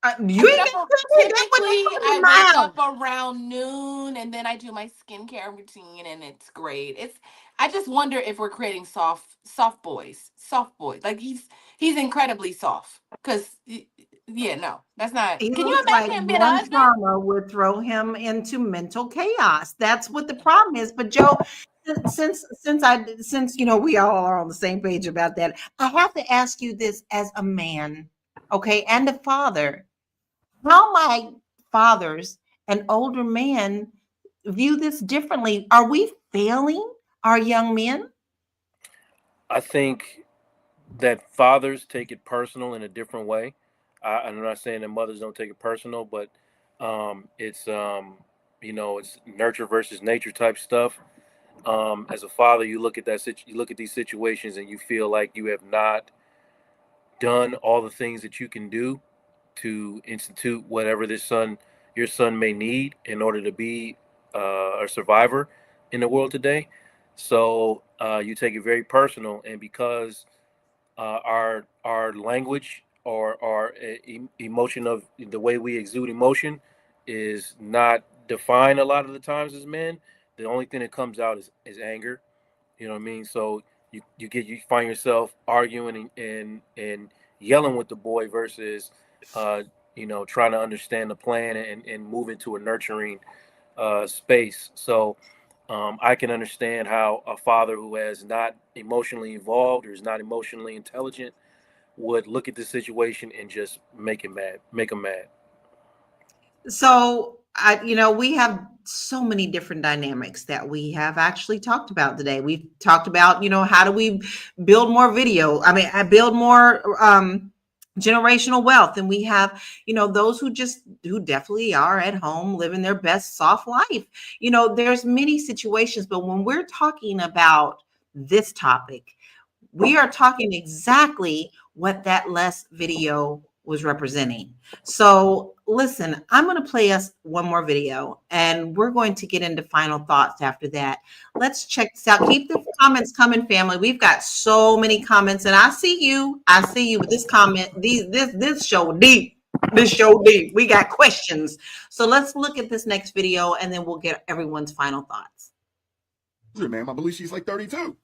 You I get ain't up got to tell me that typically wouldn't come I to wake my up mouth. around noon and then I do my skincare routine and it's great. It's I just wonder if we're creating soft boys. Soft boys. Like he's incredibly soft. Cause yeah, no, that's not He can you looks imagine like him being a one husband? trauma would throw him into mental chaos. That's what the problem is. But Joe, since we all are on the same page about that, I have to ask you this as a man, okay, and a father. How might fathers and older men view this differently? Are we failing our young men? I think that fathers take it personal in a different way. I'm not saying that mothers don't take it personal, but it's it's nurture versus nature type stuff. As a father, you look at these situations and you feel like you have not done all the things that you can do to institute whatever your son may need in order to be a survivor in the world today. So you take it very personal, and because our language or our emotion of the way we exude emotion is not defined a lot of the times as men, the only thing that comes out is anger. You know what I mean? So you find yourself arguing and yelling with the boy versus trying to understand the plan and move into a nurturing space. So I can understand how a father who has not emotionally evolved or is not emotionally intelligent would look at the situation and just make him mad. So, we have so many different dynamics that we have actually talked about today. We've talked about, how do we build more video? I mean, I build more generational wealth. And we have, those who definitely are at home living their best soft life. There's many situations, but when we're talking about this topic, we are talking exactly what that less video was representing. So listen, I'm going to play us one more video and we're going to get into final thoughts after that. Let's check this out. Keep the comments coming, family. We've got so many comments and I see you with this comment. This show deep. This show deep. We got questions. So let's look at this next video and then we'll get everyone's final thoughts. Man, I believe she's like 32.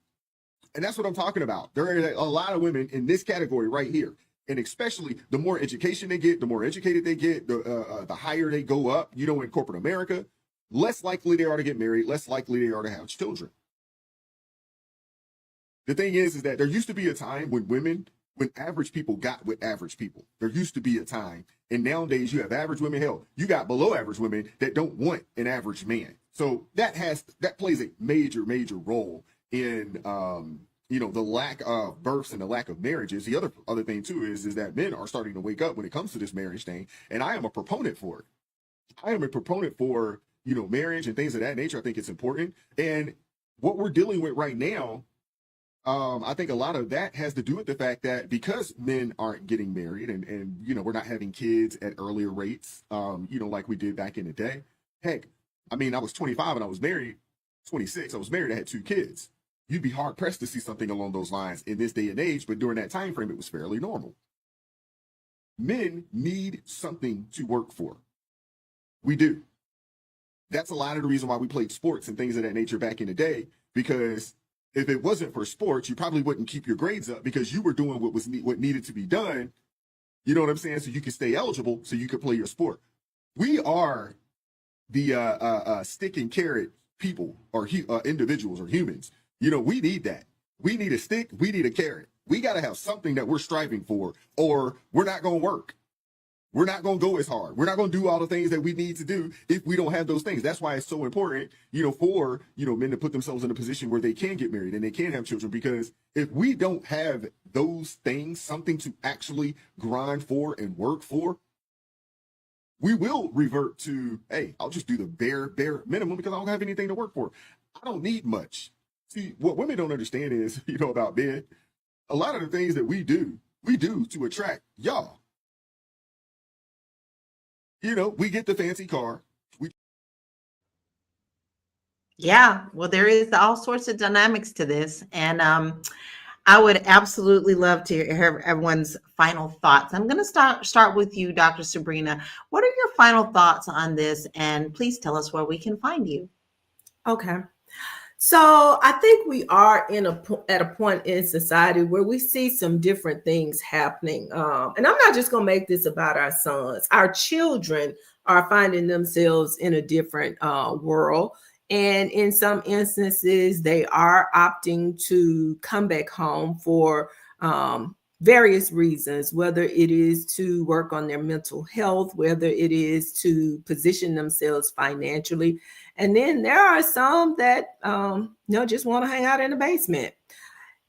And that's what I'm talking about. There are a lot of women in this category right here And especially the more education they get, the more educated they get, the higher they go up, you know, in corporate America, less likely they are to get married, less likely they are to have children. The thing is that there used to be a time when average people got with average people. There used to be a time. And nowadays you have average women. Hell, you got below average women that don't want an average man. So that plays a major role in you know, the lack of births and the lack of marriages. The other thing too is that men are starting to wake up when it comes to this marriage thing. And I am a proponent for it. I am a proponent for, you know, marriage and things of that nature. I think it's important. And what we're dealing with right now, I think a lot of that has to do with the fact that because men aren't getting married and you know, we're not having kids at earlier rates, you know, like we did back in the day. Heck, I mean, I was 25 and I was married. 26, I was married. I had 2 kids. You'd be hard pressed to see something along those lines in this day and age, but during that time frame, it was fairly normal. Men need something to work for. We do. That's a lot of the reason why we played sports and things of that nature back in the day, because if it wasn't for sports, you probably wouldn't keep your grades up because you were doing what needed to be done. You know what I'm saying? So you could stay eligible, so you could play your sport. We are the stick and carrot people, or individuals, or humans. You know, we need that. We need a stick. We need a carrot. We got to have something that we're striving for, or we're not going to work. We're not going to go as hard. We're not going to do all the things that we need to do if we don't have those things. That's why it's so important, you know, for, you know, men to put themselves in a position where they can get married and they can have children. Because if we don't have those things, something to actually grind for and work for, we will revert to, hey, I'll just do the bare minimum because I don't have anything to work for. I don't need much. See, what women don't understand is, you know, about men, a lot of the things that we do to attract y'all. You know, we get the fancy car. Yeah, well, there is all sorts of dynamics to this. And I would absolutely love to hear everyone's final thoughts. I'm going to start with you, Dr. Sabrina. What are your final thoughts on this? And please tell us where we can find you. Okay. So I think we are at a point in society where we see some different things happening. And I'm not just going to make this about our sons. Our children are finding themselves in a different world. And in some instances, they are opting to come back home for various reasons, whether it is to work on their mental health, whether it is to position themselves financially. And then there are some that, you know, just want to hang out in the basement.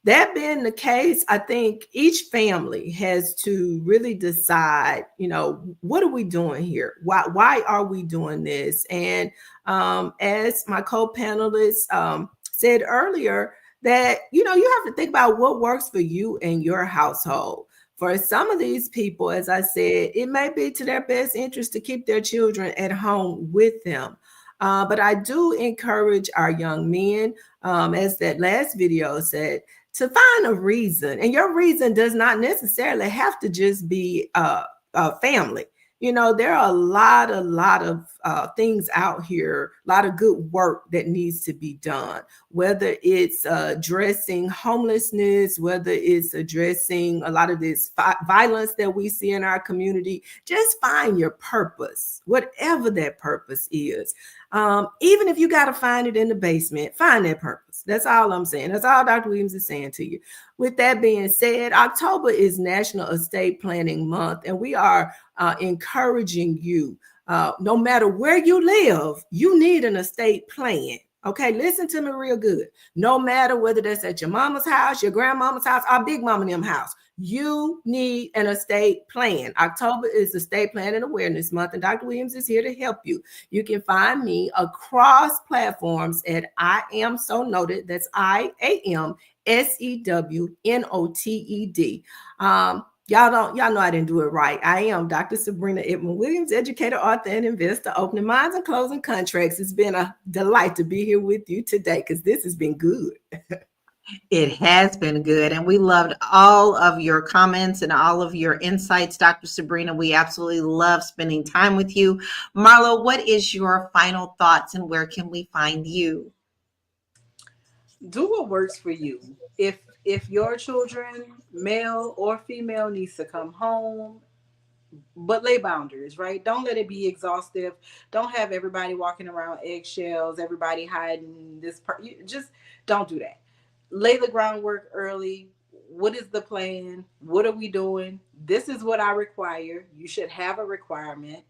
That being the case, I think each family has to really decide, you know, what are we doing here? Why are we doing this? And as my co-panelist said earlier, that, you know, you have to think about what works for you and your household. For some of these people, as I said, it may be to their best interest to keep their children at home with them. But I do encourage our young men, as that last video said, to find a reason. And your reason does not necessarily have to just be family. You know, there are a lot of things out here, a lot of good work that needs to be done, whether it's addressing homelessness, whether it's addressing a lot of this violence that we see in our community. Just find your purpose, whatever that purpose is. Even if you got to find it in the basement, find that purpose. That's all I'm saying. That's all Dr. Williams is saying to you. With that being said, October is National Estate Planning Month, and we are encouraging you, no matter where you live, you need an estate plan. Okay, listen to me real good. No matter whether that's at your mama's house, your grandmama's house, or big mama and them house, you need an estate plan. October is Estate Planning Awareness Month, and Dr. Williams is here to help you. You can find me across platforms at I Am So Noted. That's IAMSEWNOTED. Y'all know I didn't do it right. I am Dr. Sabrina Edmond Williams, educator, author, and investor, opening minds and closing contracts. It's been a delight to be here with you today because this has been good. It has been good. And we loved all of your comments and all of your insights, Dr. Sabrina. We absolutely love spending time with you. Marlo, what is your final thoughts and where can we find you? Do what works for you. If If your children, male or female, needs to come home, but lay boundaries, right? Don't let it be exhaustive. Don't have everybody walking around eggshells, everybody hiding this part. Just don't do that. Lay the groundwork early. What is the plan? What are we doing? This is what I require. You should have a requirement.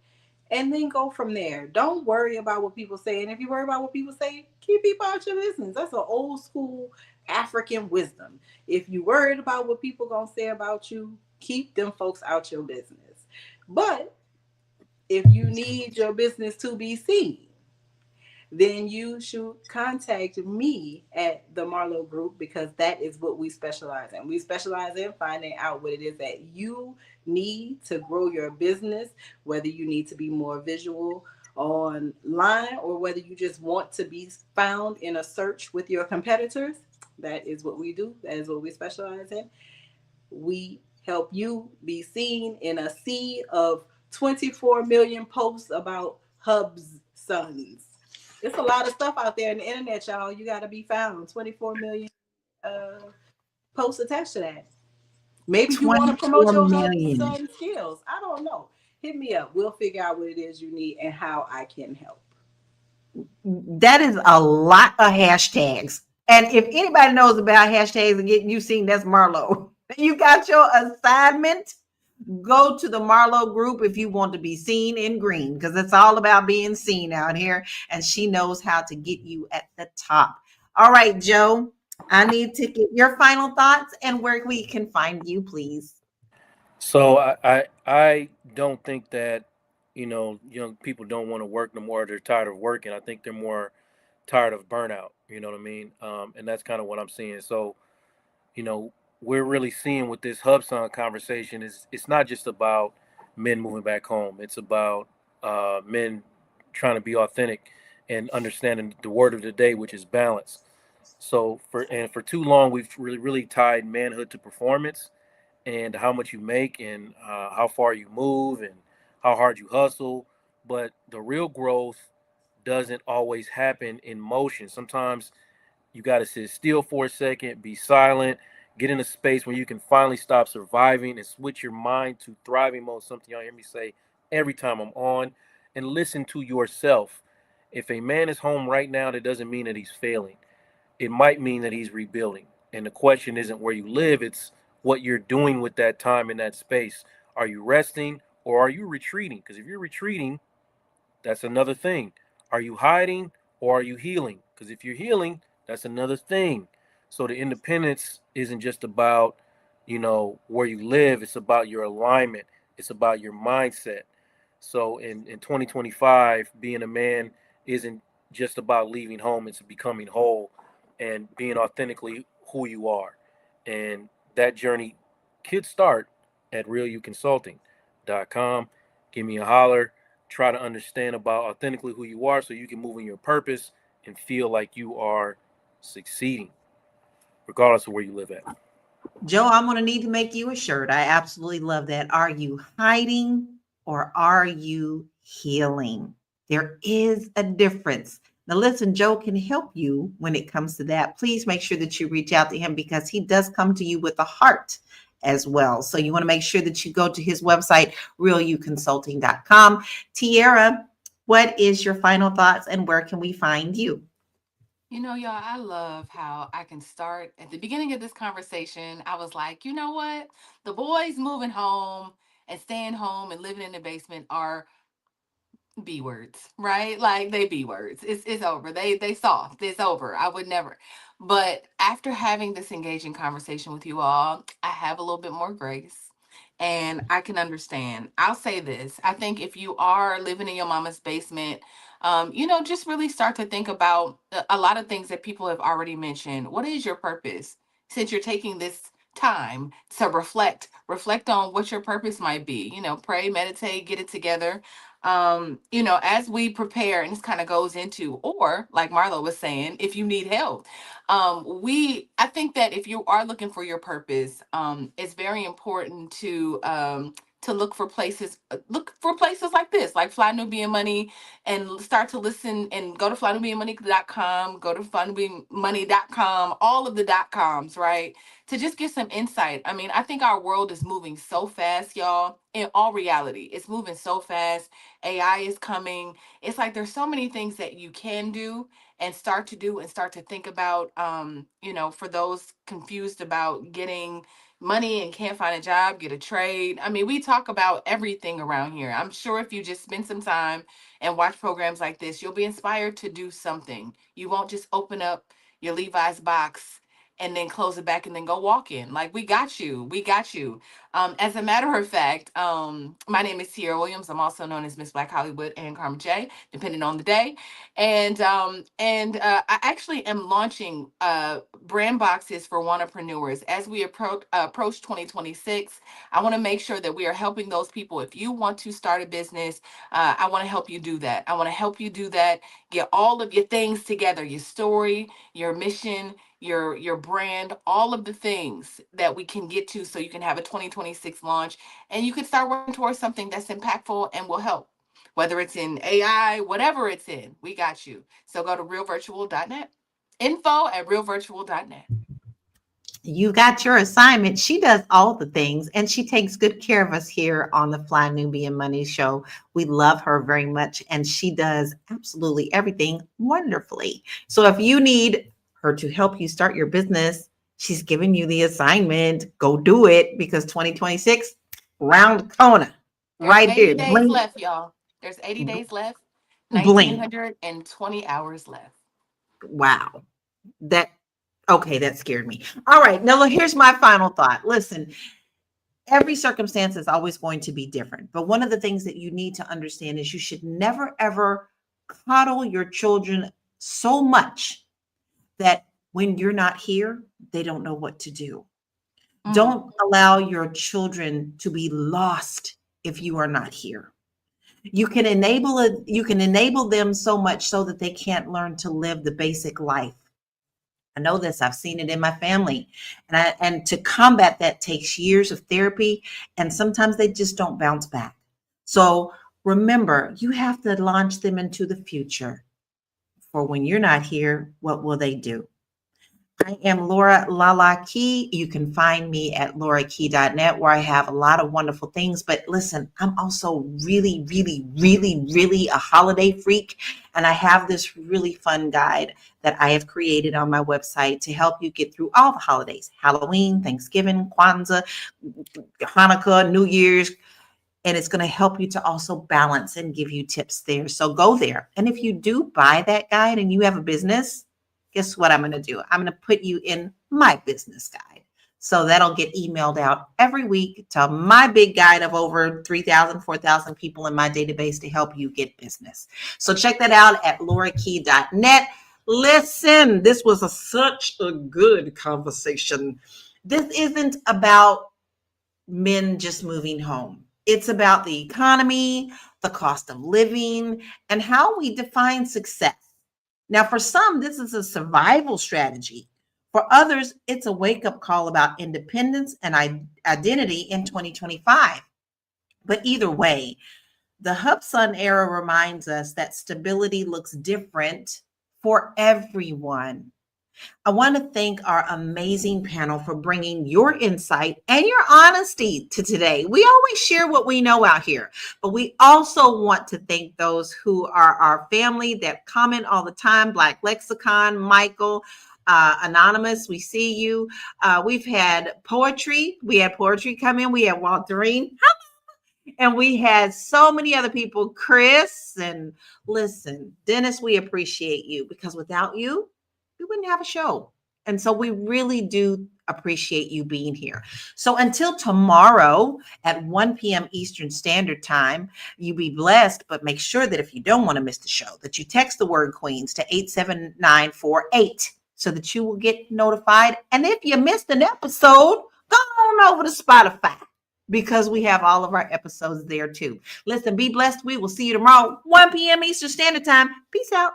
And then go from there. Don't worry about what people say. And if you worry about what people say, keep people out your business. That's an old school African wisdom. If you worried about what people gonna say about you, keep them folks out your business. But if you need your business to be seen, then you should contact me at the Marlowe Group, because that is what we specialize in. We specialize in finding out what it is that you need to grow your business, whether you need to be more visual online or whether you just want to be found in a search with your competitors. That is what we do. That is what we specialize in. We help you be seen in a sea of 24 million posts about HubSons. It's a lot of stuff out there in the internet, y'all. You got to be found. 24 million posts attached to that. Maybe you want to promote 24 your million. HubSons skills. I don't know. Hit me up. We'll figure out what it is you need and how I can help. That is a lot of hashtags. And if anybody knows about hashtags and getting you seen, that's Marlo. You got your assignment. Go to the Marlo Group if you want to be seen in green, because it's all about being seen out here. And she knows how to get you at the top. All right, Joe, I need to get your final thoughts and where we can find you, please. So I don't think that young people don't want to work no more. They're tired of working. I think they're more tired of burnout. You know what I mean? And that's kind of what I'm seeing. So we're really seeing with this HubSon conversation is it's not just about men moving back home. It's about men trying to be authentic and understanding the word of the day, which is balance. So for too long, we've really tied manhood to performance and how much you make and how far you move and how hard you hustle. But the real growth doesn't always happen in motion. Sometimes you got to sit still for a second, be silent, get in a space where you can finally stop surviving and switch your mind to thriving mode. Something y'all hear me say every time I'm on, and listen to yourself. If a man is home right now, that doesn't mean that he's failing. It might mean that he's rebuilding. And the question isn't where you live, it's what you're doing with that time in that space. Are you resting or are you retreating? Because if you're retreating, that's another thing. Are you hiding or are you healing? Because if you're healing, that's another thing. So the independence isn't just about, where you live. It's about your alignment. It's about your mindset. So in 2025, being a man isn't just about leaving home. It's becoming whole and being authentically who you are. And that journey could start at realuconsulting.com. Give me a holler. Try to understand about authentically who you are so you can move in your purpose and feel like you are succeeding, regardless of where you live at. Joe, I'm going to need to make you a shirt. I absolutely love that. Are you hiding or are you healing? There is a difference. Now, listen, Joe can help you when it comes to that. Please make sure that you reach out to him because he does come to you with a heart as well. So you want to make sure that you go to his website, realuconsulting.com. Tiara, what is your final thoughts and where can we find you? Y'all, I love how I can start at the beginning of this conversation. I was like, you know what? The boys moving home and staying home and living in the basement are B words, right? Like they B words. It's over. They soft. It's over. I would never. But after having this engaging conversation with you all, I have a little bit more grace and I can understand. I'll say this. I think if you are living in your mama's basement, just really start to think about a lot of things that people have already mentioned. What is your purpose? Since you're taking this time to reflect on what your purpose might be. Pray, meditate, get it together. As we prepare, and this kind of goes into, or like Marlo was saying, if you need help, I think that if you are looking for your purpose, it's very important to to look for places like this, like Fly Nubian Money, and start to listen and go to flynubianmoney.com, go to flynubianmoney.com, all of the .coms, right? To just get some insight. I mean, I think our world is moving so fast, y'all. In all reality, it's moving so fast. AI is coming. It's like there's so many things that you can do and start to do and start to think about. For those confused about getting money and can't find a job, get a trade. I mean, we talk about everything around here. I'm sure if you just spend some time and watch programs like this, you'll be inspired to do something. You won't just open up your Levi's box and then close it back and then go walk in. Like, we got you. We got you. As a matter of fact, my name is Tierra Williams. I'm also known as Miss Black Hollywood and Karma J, depending on the day. And I actually am launching brand boxes for entrepreneurs as we approach 2026. I want to make sure that we are helping those people. If you want to start a business, I want to help you do that. I want to help you do that. Get all of your things together: your story, your mission, your brand, all of the things that we can get to, so you can have a 2026 launch and you can start working towards something that's impactful and will help. Whether it's in AI, whatever it's in, we got you. So go to realvirtual.net. info@realvirtual.net. You got your assignment. She does all the things and she takes good care of us here on the Fly Nubian Money Show. We love her very much and she does absolutely everything wonderfully. So if you need her to help you start your business, she's giving you the assignment. Go do it, because 2026 round the corner. There's Right 80 here. days left, y'all. There's 80 days left. Bling. 1,920 hours left. Wow. That scared me. All right. Now, look, here's my final thought. Listen, every circumstance is always going to be different. But one of the things that you need to understand is you should never, ever coddle your children so much that when you're not here, they don't know what to do. Don't allow your children to be lost if you are not here. You can enable them so much so that they can't learn to live the basic life. I know this. I've seen it in my family. And to combat that takes years of therapy, and sometimes they just don't bounce back. So remember, you have to launch them into the future. For when you're not here, what will they do? I am Laura Lala Key. You can find me at laurakey.net, where I have a lot of wonderful things. But listen, I'm also really, really, really, really a holiday freak. And I have this really fun guide that I have created on my website to help you get through all the holidays: Halloween, Thanksgiving, Kwanzaa, Hanukkah, New Year's. And it's going to help you to also balance and give you tips there. So go there. And if you do buy that guide and you have a business, guess what I'm going to do? I'm going to put you in my business guide. So that'll get emailed out every week to my big guide of over 3,000, 4,000 people in my database to help you get business. So check that out at laurakey.net. Listen, this was such a good conversation. This isn't about men just moving home. It's about the economy, the cost of living, and how we define success. Now, for some, this is a survival strategy. For others, it's a wake-up call about independence and identity in 2025. But either way, the HubSons era reminds us that stability looks different for everyone. I want to thank our amazing panel for bringing your insight and your honesty to today. We always share what we know out here, but we also want to thank those who are our family that comment all the time: Black Lexicon, Michael, Anonymous, we see you. We've had poetry. We had poetry come in. We had Walterine. And we had so many other people, Chris. And listen, Dennis, we appreciate you, because without you, we wouldn't have a show. And so we really do appreciate you being here. So until tomorrow at 1 p.m. Eastern Standard Time, you be blessed. But make sure that if you don't want to miss the show, that you text the word Queens to 87948 so that you will get notified. And if you missed an episode, go on over to Spotify, because we have all of our episodes there too. Listen, be blessed. We will see you tomorrow, 1 p.m. Eastern Standard Time. Peace out.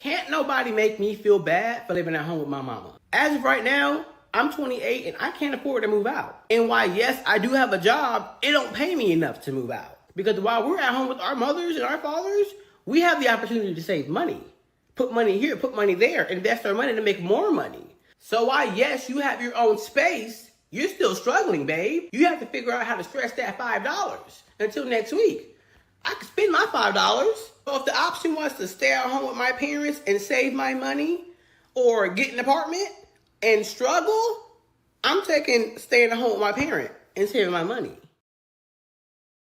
Can't nobody make me feel bad for living at home with my mama. As of right now, I'm 28 and I can't afford to move out. And while, yes, I do have a job, it don't pay me enough to move out. Because while we're at home with our mothers and our fathers, we have the opportunity to save money. Put money here, put money there, invest our money to make more money. So while, yes, you have your own space, you're still struggling, babe. You have to figure out how to stretch that $5 until next week. I could spend my $5. So if the option was to stay at home with my parents and save my money or get an apartment and struggle, I'm taking staying at home with my parent and saving my money.